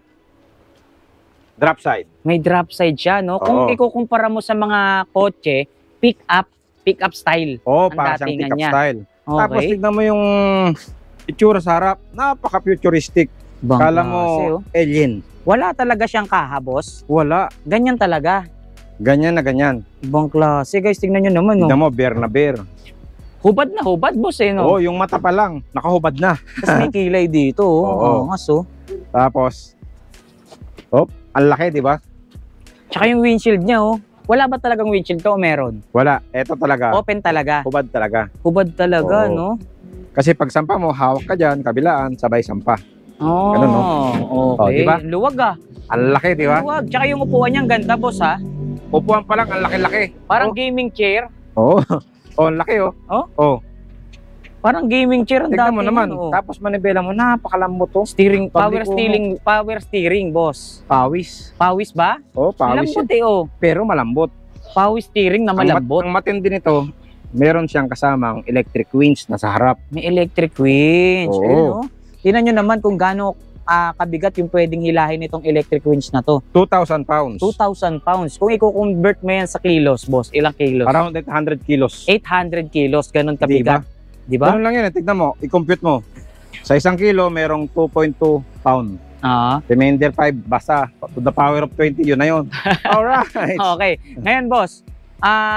drop side. May drop side siya, no? Kung Oo. ikukumpara mo sa mga kotse, pick up style. Oo, Ang para siyang datingan pick-up niya. style. Tapos Okay. tignan mo yung itsura sa harap. Napaka-futuristic. Bang Kala klase, mo oh. alien. Wala talaga siyang kaha, boss. Wala. Ganyan talaga. Ganyan na ganyan. Ibang klase, guys. Tingnan nyo naman, no? Tignan mo, bear na bear. Hubad na hubad, boss, eh, no? Oo, yung mata pa lang, nakahubad na. Tapos may kilay dito, oh. Oo. Angas, oh. Tapos, ang laki, di ba? Tsaka yung windshield niya, oh. Wala ba talagang windshield to o meron? Wala. Eto talaga. Open talaga. Hubad talaga. Hubad talaga, Oo. no? Kasi pag sampa mo, hawak ka dyan, kabilaan, sabay sampa. Oh, Ganun, no? Okay. Oh, di ba? Luwag, ah. Ang laki, di ba? Luwag. Tsaka yung upuan niya, ang ganda, boss, ha? Upuan pa lang, ang laki-laki. Parang gaming chair. Oo. Oh, ang laki, oh. Oh? Oh. Parang gaming chair ang Tignan mo dating, naman. ano, oh. Tapos manibela mo, napakalambot, oh. Steering, Pag power steering, boss. Pawis. Pawis ba? Oh, pawis Malambot, yun. eh, oh. Pero malambot. Pawis steering na malambot. Ang matindi nito, meron siyang kasamang electric winch na sa harap. May electric winch. Oo. Ayun, oh. Tingnan nyo naman kung gaano kabigat yung pwedeng hilahin itong electric winch na to. 2,000 pounds. 2,000 pounds. Kung i-convert mo yan sa kilos, boss, ilang kilos? Around 800 kilos. 800 kilos. Ganun kabigat. Di ba? Ganun lang yun. Tignan mo, i-compute mo. Sa 1 kilo, merong 2.2 pound. Remainder 5, basta to the power of 20, yun na yun. Alright. Okay. Ngayon, boss,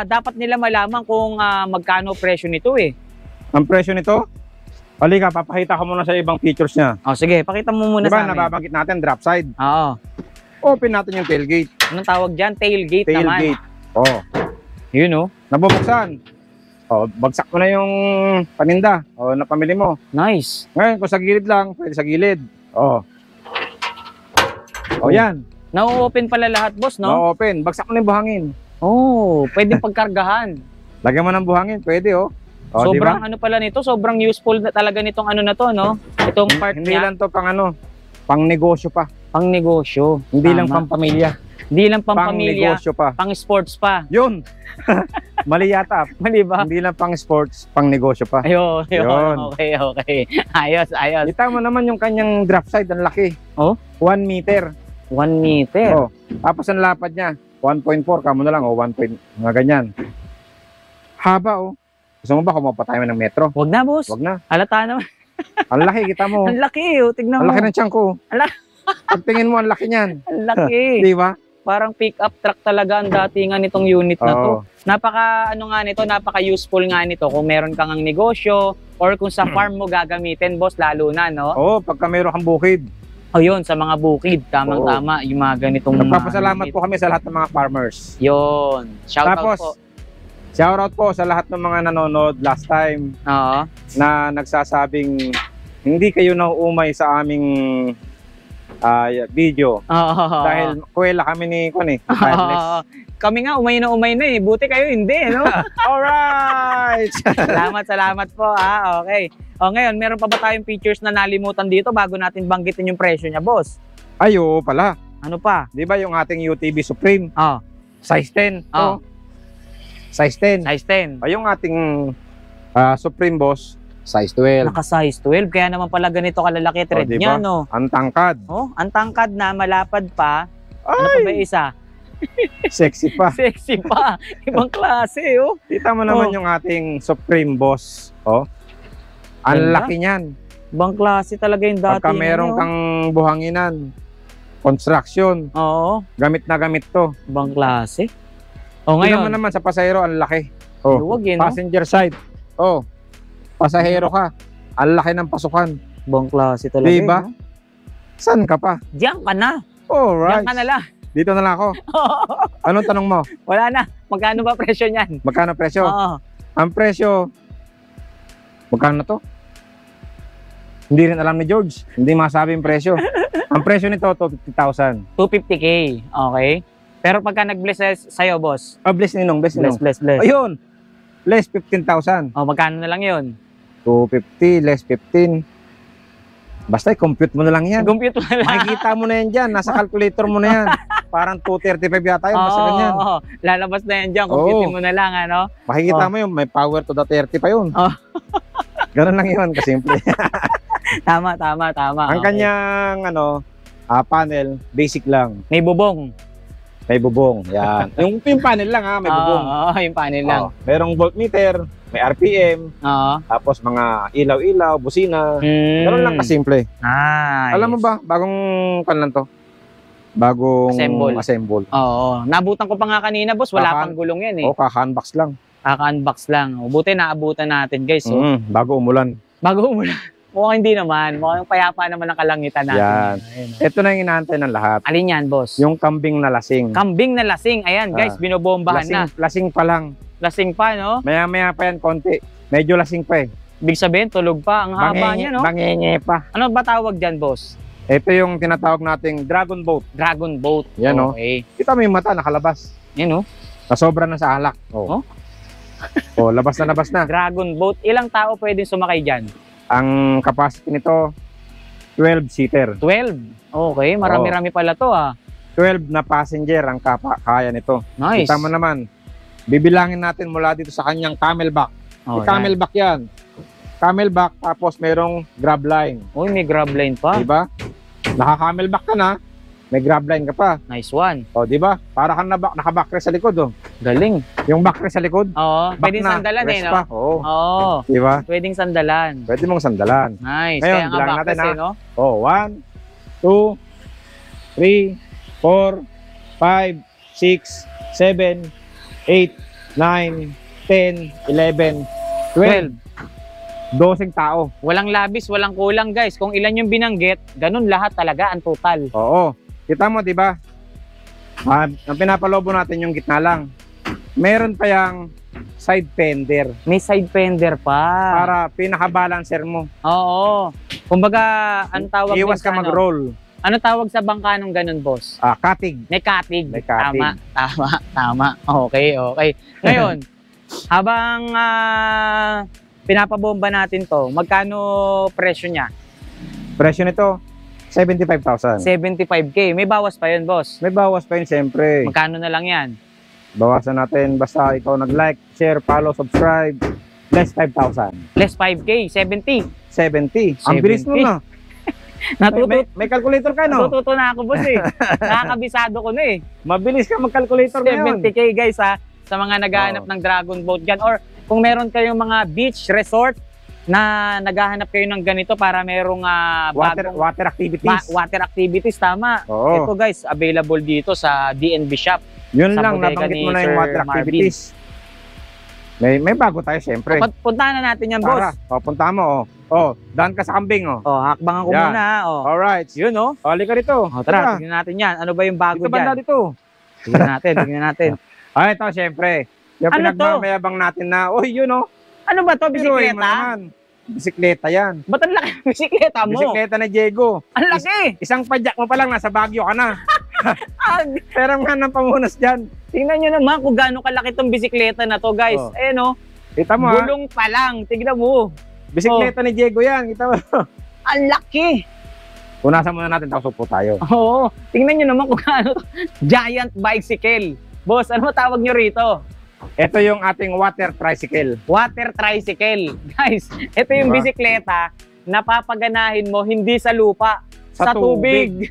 dapat nila malaman kung magkano presyo nito eh. Ang presyo nito, halika, papakita ko muna sa ibang features niya. Sige, pakita mo muna Diba, sa amin. nababanggit natin, drop side. Oo. Open natin yung tailgate. Anong tawag dyan? Tailgate naman. Tailgate. Oh, Yun, oh. nabubuksan. Oh, bagsak mo na yung paninda. Oh, napamili mo. Nice. Ngayon, kung sa gilid lang, pwede sa gilid. Oh. Oh, yan. Na-open pala lahat, boss, no? No, open. Bagsak mo na yung buhangin. Oh, pwedeng pagkargahan. Lagyan mo ng buhangin, pwede, oh. Oh, Sobrang diba? ano pala nito, sobrang useful na talaga nitong ano na to, no? Itong part Hindi niya, lang to pang ano, pang negosyo pa. pang negosyo. Hindi lang Tama. pang pamilya. Hindi lang pang Pang pamilya, negosyo pa. pang sports pa. Yun. Mali yata. Mali ba? Hindi lang pang sports, pang negosyo pa. Ayun, Yun. Okay. Ayos. Kita mo naman yung kanyang drop side, ang laki. Oh? 1 meter. 1 meter. Oh. Tapos ang lapad niya, 1.4, kamo na lang, oh, 1 point, mga ganyan. Haba, oh. Gusto mo ba kumuha pa tayo ng metro? Wag na, boss. Wag na. Halata naman. Ang laki, kita mo. Ang laki, oh. Tignan Ang mo. laki ng tiyan ko. Ala. Pagtingin mo, ang laki niyan. Ang laki. Di ba? Parang pick-up truck talaga ang datingan nitong unit na to. Oo. Napaka ano nga nito, napaka useful nga nito kung meron kang ang negosyo or kung sa farm mo gagamitin, boss, lalo na, no? Oo, pagka meron kang bukid. O yun, sa mga bukid, tamang-tama, yung mga ganitong Nagpapasalamat po kami sa lahat ng mga farmers. Yun. Shout Tapos, out po. shoutout po sa lahat ng mga nanonood last time Oo. na nagsasabing hindi kayo nauumay sa aming video. Oo. Dahil kuwela kami ni Tireless. Kami nga, umay na eh. Buti kayo, hindi, no? Alright! Salamat po, okay. O ngayon, meron pa ba tayong features na nalimutan dito bago natin banggitin yung presyo niya, boss? Ay, oo pala. Ano pa? Di ba yung ating UTV Supreme? Oh, Size 10. Oh. Size 10. size 10. Ay, yung ating Supreme Boss, size 12. Naka-size 12, kaya naman pala ganito kalalaki thread diba? niya, no? Ang tangkad. Oh, ang tangkad na, malapad pa. Ano pa ba isa? Sexy pa. Sexy pa. Ibang klase, oh. Kita mo naman Oh. yung ating Supreme Boss. Oh. Ang Ganda. laki niyan. Ibang klase talaga yung dati. Pagka meron kang buhanginan, construction, Oo, gamit na gamit to. ibang klase. O Tingnan mo ngayon, naman sa pasahero, ang laki. Oh. luwag yun, no? Passenger side. Oh. Pasahero ka. Ang laki ng pasukan. Ibang klase talaga. Diba? No? Saan ka pa? Diyan ka na. Alright. Diyan ka na lang. Dito na lang ako. Anong tanong mo? Wala na. Magkano ba presyo niyan? Magkano presyo? Oo. Ang presyo, magkano na to? Hindi rin alam ni George. Hindi masabi yung presyo. Ang presyo nito, 250,000. 250K. Okay. Pero pagka nag-bless sa'yo, boss. Bless ninong, bless ninong. Bless. Ayun! Less 15,000. O, magkano na lang yun? 250, less 15. Basta i-compute mo na lang yan. Compute mo na lang. Makikita mo na yan dyan. Nasa calculator mo na yan. Parang 235 yata yun. Basta ganyan. Oo. Lalabas na yan dyan. Compute mo na lang, ano? Makikita mo yun. May power to the 30 pa yun. Oh. Ganun lang yun. Kasimple. Tama. Ang kanyang panel, basic lang. May bubong. May bubong. Yan. yung panel lang ha. May bubong. Oo, yung panel lang. Merong voltmeter. May RPM. Oo. Tapos mga ilaw-ilaw, busina. Ganun lang kasimple. Nice. Alam mo ba, bagong lang to? Bagong assemble. Oo. Nabutan ko pa nga kanina, boss. Wala pang gulong yan eh. Kaka-unbox lang. Kaka-unbox lang. Buti naabutan natin, guys. So, bago umulan. bago umulan. Mukhang hindi naman. Mukhang payapa naman ang kalangitan natin. Yan. Ito na yung inaantay ng lahat. Alin yan, boss? Yung kambing na lasing. Kambing na lasing. Ayan, guys. Binobombahan na. Lasing pa lang. Lasing pa, no? Maya-maya pa yan, konti. Medyo lasing pa eh. Ibig sabihin, tulog pa. Ang haba niya, no? Bangenge pa. Ano ba tawag dyan, boss? Ito yung tinatawag nating dragon boat. Dragon boat. Yan, okay. Kita mo yung mata, nakalabas. Yan, no? Nasobra na sa alak. Oh? Labas na. Dragon boat. Ilang tao pwedeng sumakay dyan? Ang capacity nito, 12-seater. 12. Okay, marami-rami pala to, 12 na passenger ang kaya nito. Nice. Kita mo naman. Bibilangin natin mula dito sa kanyang camelback. Camelback yan. Camelback, tapos merong grab line. Uy, may grab line pa. Diba? Naka-camelback ka na, may grab line ka pa. Nice one. Diba? Para kang naka-backrest sa likod, Galing. Yung backrest sa likod, Oo. Pwedeng sandalan rest no? pa. Oo. Diba? Pwedeng sandalan. Pwede mong sandalan. Nice. Ngayon, Kaya nga bilang backrest natin, no? 1, 2, 3, 4, 5, 6, 7, 8, 9, 10, 11, 12. 12 tao. Walang labis, walang kulang, guys. Kung ilan yung binanggit, ganun lahat talaga ang total. Oo. Kita mo, di ba? Ang pinapalobo natin yung gitna lang. Meron pa yung side fender. May side fender pa. Para pinaka-balancer mo. Oo. Kumbaga, ang tawag Iwas ka mag-roll. Ano tawag sa bangka nung ganun, boss? Katig. May katig. May katig. Tama. Okay. Ngayon, habang pinapabomba natin to, magkano presyo niya? Presyo nito, 75,000. 75K. May bawas pa yun, boss. May bawas pa yun, siyempre. Magkano na lang yan? Bawasan natin, basta ikaw nag-like, share, follow, subscribe. Less 5,000. Less 5K. 70. 70. Ang bilis mo na. May calculator ka, no? Natututo na ako, boss eh. Nakakabisado ko na eh. Mabilis ka mag-calculator ngayon. 70K, guys, sa mga naghahanap ng dragon boat dyan. Or kung meron kayong mga beach resort na naghahanap kayo ng ganito para merong water activities. Water activities, tama. Oo. Ito, guys, available dito sa DNB shop. Yun sa lang, bodega nabanggit ni mo na yung Sir water activities. May bago tayo, siyempre. Puntahan na natin yan, boss. Punta mo, daan ka sa kambing, Hakbangan ko Yan. muna, Alright. Yun, Halika rito. Tara, tignan natin yan. Ano ba yung bago Dito banda dyan? dito. Tignan natin. Ito, siyempre. Yung Ano pinagmamayabang natin na, Ano ba to? biruin mo Bisikleta? naman. Bisikleta yan. Ba't ang laki ng bisikleta mo? Bisikleta ni Diego. Ang laki! Isang padyak mo pa lang, nasa Baguio ka na. Pero nga ng pamunas dyan. Tingnan nyo naman kung gaano kalaki tong bisikleta na to, guys. Ayan, Kita mo, gulong pa lang. Tignan mo. Bisikleta ni Diego yan. Kita mo. Ang laki! Punasan muna natin, tapos upo tayo. Oo. Tingnan nyo naman kung gaano to. Giant bicycle. Boss, ano tawag nyo rito? Ito yung ating water tricycle. Water tricycle. Guys, ito yung bisikleta na papaganahin mo hindi sa lupa, sa tubig.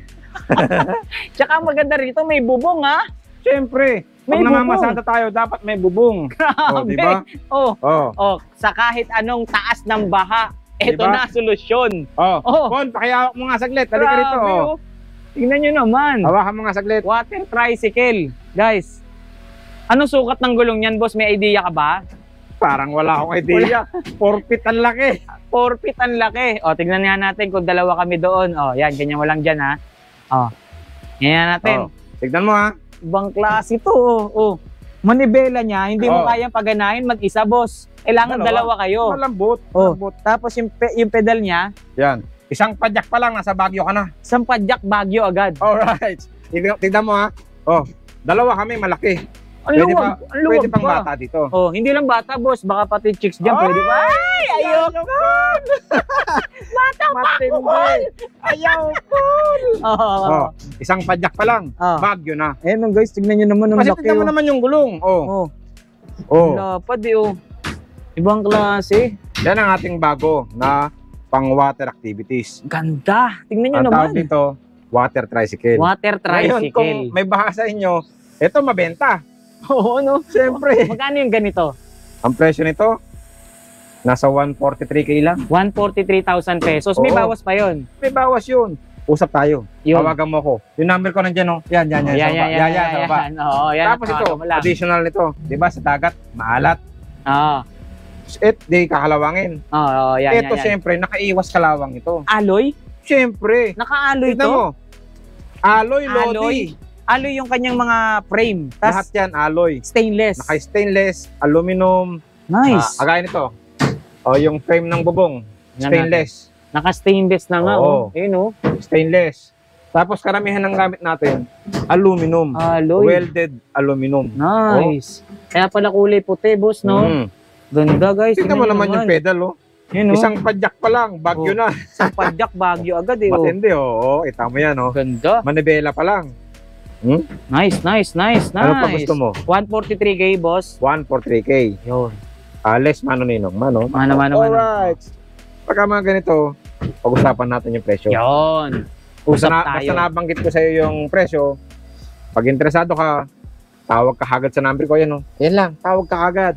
Tsaka maganda rito, may bubong, ha? Siyempre, May pag namamasada tayo, dapat may bubong. Grabe. Diba? Sa kahit anong taas ng baha, ito Diba? na solusyon. Pon, pakihawak mo nga saglit. Halika rito. Tingnan nyo naman. Hawakan mo nga saglit. Water tricycle. Guys, anong sukat ng gulong yan, boss? May idea ka ba? Parang wala akong idea. 4 feet ang laki. 4 feet ang laki. Tignan nga natin kung dalawa kami doon. Yan, ganyan mo lang dyan, ha? Ganyan natin. Tignan mo, ha. Ibang klase to. manibela niya, hindi mo Oo. kayang paganahin mag-isa, boss. Kailangan dalawa kayo. Malambot. Oh. Malambot. Tapos yung pedal niya, Yan. Isang padyak pa lang, nasa Baguio ka na. isang padyak Baguio agad. Alright. Tignan mo ha. Oh, dalawa kami malaki. Ang Pwede luwag, ang luwag Pwede pang pa. bata dito. Oh, hindi lang bata, boss. Baka pati chicks dyan, pwede pa. Ay, ayoko. Bata pa ako. Ayaw ko. Oh. Isang padyak pa lang. Oh. Baguio na. Ayun guys, tignan nyo naman ang Kasi laki. tignan mo Oh. naman yung gulong. Oh. Oh, Oh. lapad eh, oh. Ibang klase. Yan ang ating bago na pang water activities. Ganda. Tignan nyo Ang naman. tawag dito, water tricycle. Water Ngayon, kung tricycle. may baka sa inyo, ito mabenta. Oo, no? Siyempre. Magkano yung ganito? Ang presyo nito, nasa 143K lang. 143,000 pesos. May Oo. bawas pa yon. May bawas yun. Usap tayo. Yun. Tawagan mo ko. Yung number ko nandiyan, no? Yan, Oh, yan, yan. sa baba. Yan, sa baba. Oo, yan. Tapos ito, Tawagan mo lang. additional nito. Di ba sa dagat, maalat. Oo. Di kakalawangin. Oo, yan, Ito, yan. siyempre, nakaiwas kalawang ito. Alloy? Siyempre. Naka-alloy Tignan to? mo. Alloy, Alloy? Lodi. Alloy yung kanyang mga frame. Lahat Tapos yan, alloy. stainless. Naka-stainless, aluminum. Nice. Agaya nito. O, yung frame ng bubong. Yan Stainless. Naka-stainless na nga. Oh. Oo. Ayun, oh. Stainless. Tapos karamihan ng gamit natin, aluminum. Alloy. Welded aluminum. Nice. Kaya pala kulay puti, boss, no? Mm. Ganda, guys. Tingnan mo naman yung pedal, oh. Yun, oh. Isang padyak pa lang, Baguio Oh. na. Isang padyak, Baguio agad, eh. Oh. Matindi, oh. Ita mo yan, oh. Ganda. Manibela pa lang. Nice, nice, nice, nice. Ano pa gusto mo? 143K, boss. 143K. Yun. Less mano ninong. Mano. Mano. Alright. Pagka mga ganito, pag-usapan natin yung presyo. Yun. Usap tayo. Basta nabanggit ko sa iyo yung presyo, pag interesado ka, tawag ka agad sa number ko. Yan, oh. Yan lang, tawag ka agad.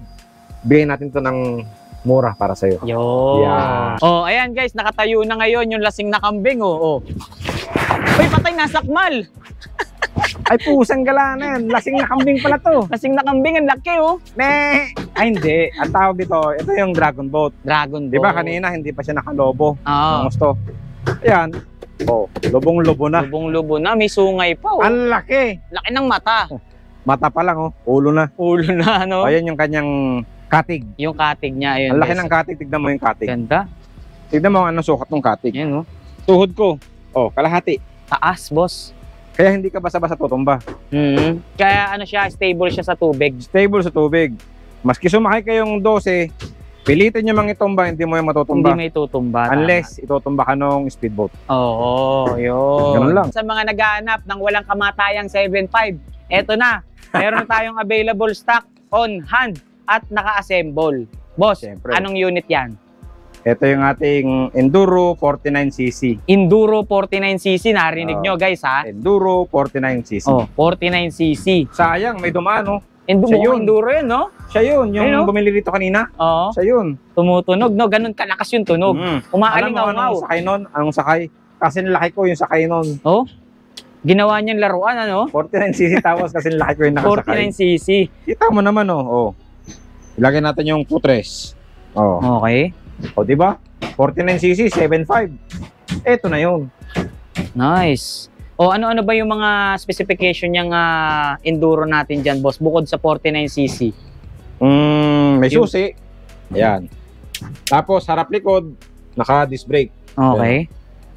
Bigyan natin to ng mura para sa iyo. Yun. Yeah. Oh, ayan guys, nakatayo na ngayon yung lasing na kambing, oh. Uy, patay, nasakmal. Ay, pusang galanan. Lasing na kambing pala to. Lasing na kambing, ang laki, oh. Ne! Ay, hindi. Ang tawag dito, ito yung dragon boat. Dragon Di ba Boat. kanina, hindi pa siya nakalobo. Oo. Ang gusto. Ayan. Oh, lubong-lubo na. Lubong-lubo na, may sungay pa, oh. Ang laki. Laki ng mata. Mata pa lang, oh. Ulo na. Ulo na, no? Ayan yung kanyang katig. Yung katig niya, ayun. Ang laki guys. ng katig. Tignan mo yung katig. Ganda. Tignan mo anong sukat ng katig. Yan, oh. Tuhod ko. Oh, kalahati. Taas, boss. Kaya hindi ka basa-basa tutumba. Kaya ano siya, stable siya sa tubig. Stable sa tubig. Maski sumakay kayong 12, pilitin nyo mang itumba, hindi mo yung Hindi matutumba. may tutumba. Unless itutumba ka nung speedboat. Oo, yun. Ganun lang. Sa mga naghahanap ng walang kamatayang 7.5, eto na. Meron tayong available stock on hand at naka-assemble. Boss, Siyempre. anong unit yan? Ito yung ating Enduro 49cc. Enduro 49cc, narinig nyo guys ha? Enduro 49cc. Oh, 49cc. Sayang, may dumaan, no? Mukhang yun. Enduro yun, no? Siya yun, yung Ayun, no? bumili dito kanina. Oo, Siya yun. tumutunog, no? Ganun kalakas yung tunog. Mm. Alam mo Umaalingaw-ngaw. anong sakay nun? Anong sakay? Kasi nilaki ko yung sakay nun. Oh, ginawa niyang laruan, ano? 49cc tapos kasi nilaki ko yung nakasakay. 49cc. Kita mo naman, oh. Ilagay natin yung footrest. Oh. Okay. O, di ba? 49cc, 7.5. Ito na yun. Nice. O ano-ano ba yung mga specification niyang enduro natin dyan, boss? Bukod sa 49cc. May Yung- susi. Ayan. Tapos, harap likod, naka-disc brake. Okay.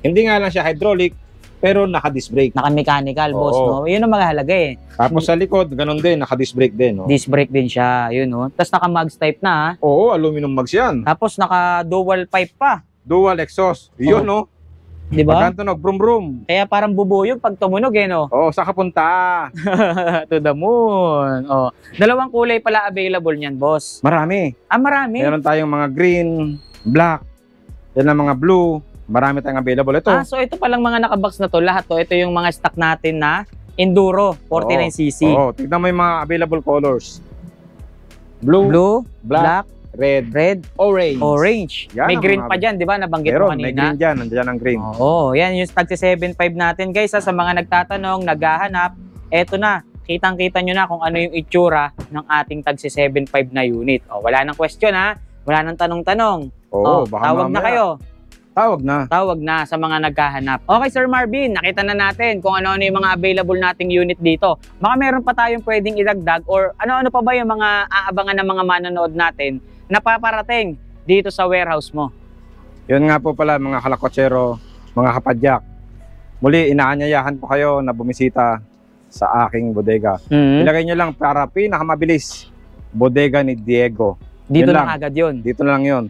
Hindi nga lang siya hydraulic, pero naka-disc brake. Naka-mechanical, boss, Oo. no? Yun ang mahalaga eh. Tapos sa likod, ganun din, naka-disc brake din. Oh. Disc brake din siya, yun, no? Tapos naka-mugs type na, ha? Oo, aluminum mags yan. Tapos naka-dual pipe pa, Dual exhaust. Yun, no? di ba? Pagkanto nag brum brum. Kaya parang bubuyog pag tumunog, eh, no? Oo, sa kapunta. To the moon. Oh. Dalawang kulay pala available niyan, boss. Marami. Marami. Meron tayong mga green, black, yan ang mga blue. Marami tayong available. Ito, So ito palang mga nakabox na to, lahat to, ito yung mga stock natin na Enduro 49cc. Oo, tignan mo yung mga available colors. Blue, Blue, black, black, red, red, orange. orange. Yan May ang green mga- pa dyan, di ba? Nabanggit mo Meron, may kanina. green dyan. Nandiyan ang green. Oo, yan yung tagsi 7.5 natin, guys. Sa mga nagtatanong, naghahanap, eto na. Kitang-kita nyo na kung ano yung itsura ng ating tagsi 7.5 na unit. O, wala nang question, ha? Wala nang tanong-tanong. Oo, Tawag na kayo. Tawag na sa mga naghahanap. Okay, Sir Marvin, nakita na natin kung ano-ano yung mga available nating unit dito. Baka meron pa tayong pwedeng idagdag or ano-ano pa ba yung mga aabangan ng mga manonood natin na paparating dito sa warehouse mo? Yun nga po pala mga kalakotsero, mga kapadyak. Muli, inaanyayahan po kayo na bumisita sa aking bodega. Ilagay nyo lang para pinakamabilis, Bodega ni Diego. Dito Yun na lang. agad yun. Dito na lang yun.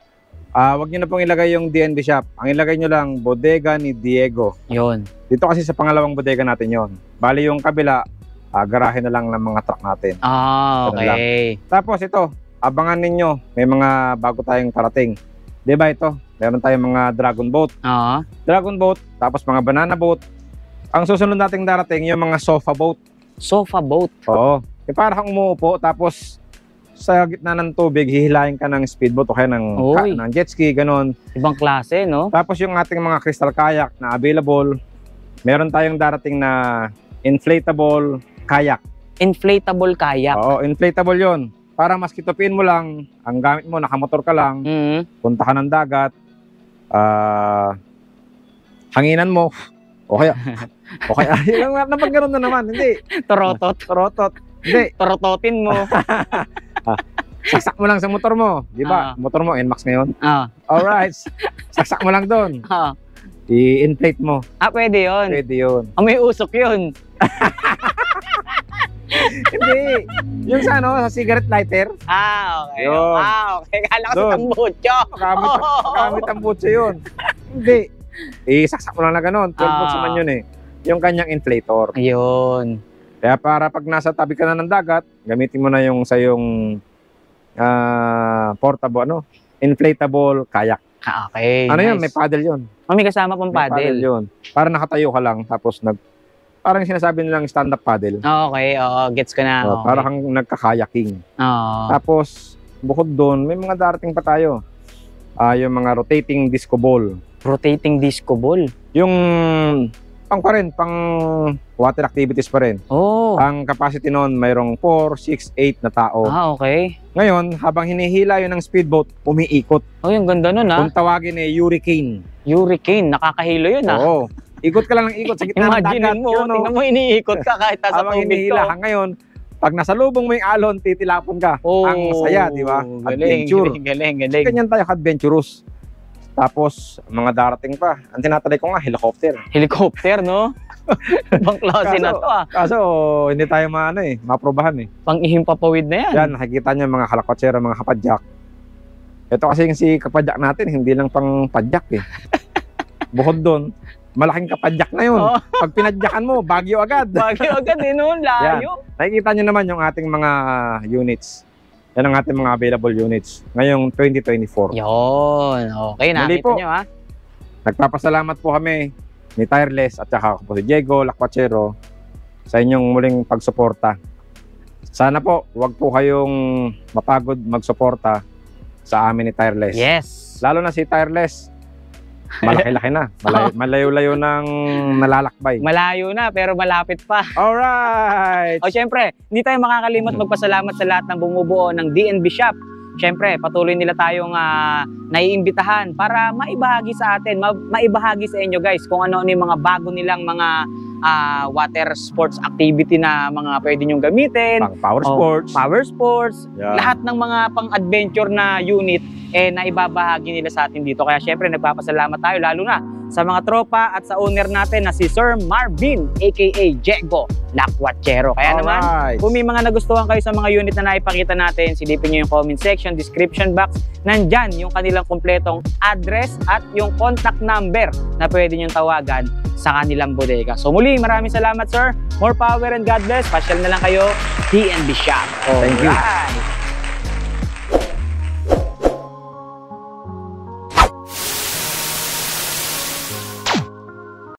Huwag nyo na pong ilagay yung DNB shop. Ang ilagay nyo lang, Bodega ni Diego. Yun. Dito kasi sa pangalawang bodega natin yon. Bali yung kabila, garahe na lang ng mga truck natin. Okay. Tapos ito, abangan ninyo, may mga bago tayong parating. Diba ito? Meron tayong mga dragon boat. Dragon boat, tapos mga banana boat. Ang susunod nating darating, yung mga sofa boat. Sofa boat. Oo. Para kang umuupo, tapos sa gitna ng tubig, hihilahin ka ng speedboat o kaya ng jet ski, ganun. Ibang klase, no? Tapos yung ating mga crystal kayak na available, meron tayong darating na inflatable kayak. Inflatable kayak. Oo, inflatable yon. Para mas kitupin mo lang, ang gamit mo, nakamotor ka lang, punta ka ng dagat, hanginan mo, o kaya, yun lang napag gano'n na naman, hindi. Torotot. Hindi. Torototin mo. Saksak mo lang sa motor mo, di ba? Motor mo, NMAX ngayon. Alright, saksak mo lang doon. I-inflate mo. Pwede yun. Pwede yun. May usok yun. Hindi. Yung sa sa cigarette lighter. Okay. Yun. Okay. Kala ko sa tambutso. Makamit ang butso yun. Hindi. Isaksak mo lang na ganun. 12 volts naman yun eh. Yung kanyang inflator. Ayun. Kaya para pag nasa tabi ka na ng dagat, gamitin mo na yung sa yung portable, inflatable kayak. Okay. Yun? May paddle yun. May kasama pang May paddle yun. Para nakatayo ka lang, tapos parang sinasabi nilang stand-up paddle. Okay, gets ko na. Okay. Para kang nagkakayaking. Tapos, bukod doon, may mga darating pa tayo. Yung mga rotating disco ball. Rotating disco ball? Yung pang water activities pa rin. Ang capacity noon, mayroong 4, 6, 8 na tao. Okay. Ngayon, habang hinihila yun ng speedboat, umiikot. Yung ganda nun Kung tawagin hurricane. Hurricane, nakakahilo yun Oo. Ikot ka lang ng ikot sa gitna ng dagat. Imagine mo, tingnan mo, iniikot ka kahit nasa habang tubig hinihila ka ngayon, pag nasa lubong mo yung alon, titilapon ka. Ang saya, di ba? Adventure. Galing. Ganyan tayo ka-adventurous. Tapos, mga darating pa. Ang tinatalay ko nga, helicopter. Helicopter, no? Ibang klase na to Kaso, hindi tayo maprobahan eh. Pang-ihimpapawid na yan. Yan, nakikita nyo mga kalakotsero, mga kapadyak. Ito kasi yung si kapadyak natin, hindi lang pang padyak eh. Bukod doon, malaking kapadyak na yun. Pag pinadyakan mo, Baguio agad. Baguio agad eh, no? Layo. Yan. Nakikita nyo naman yung ating mga units. Yan ang ating mga available units ngayong 2024. Yun. Okay, nakita nyo Nagpapasalamat po kami ni Tireless at saka po si Diego Lakwachero sa inyong muling pagsuporta. Sana po, wag po kayong mapagod magsuporta sa amin ni Tireless. Yes. Lalo na si Tireless. Malaki-laki na. Malayo-layo ng nalalakbay. Malayo na, pero malapit pa. Alright! Syempre, hindi tayo makakalimot magpasalamat sa lahat ng bumubuo ng DNB Shop. Syempre, patuloy nila tayong naiimbitahan para maibahagi sa atin, maibahagi sa inyo guys kung ano yung mga bago nilang mga water sports activity na mga pwede nyong gamitin. Pang power sports. Power sports. Yeah. Lahat ng mga pang-adventure na unit na ibabahagi nila sa atin dito. Kaya syempre, nagpapasalamat tayo lalo na sa mga tropa at sa owner natin na si Sir Marvin aka Diego Lakwachero. Kaya naman, kung may mga nagustuhan kayo sa mga unit na naipakita natin, silipin nyo yung comment section, description box. Nandyan yung kanilang kumpletong address at yung contact number na pwede nyong tawagan sa kanilang bodega. So muli, maraming salamat sir. More power and God bless. Pasyal na lang kayo, DNB Shop. Thank you. Alright.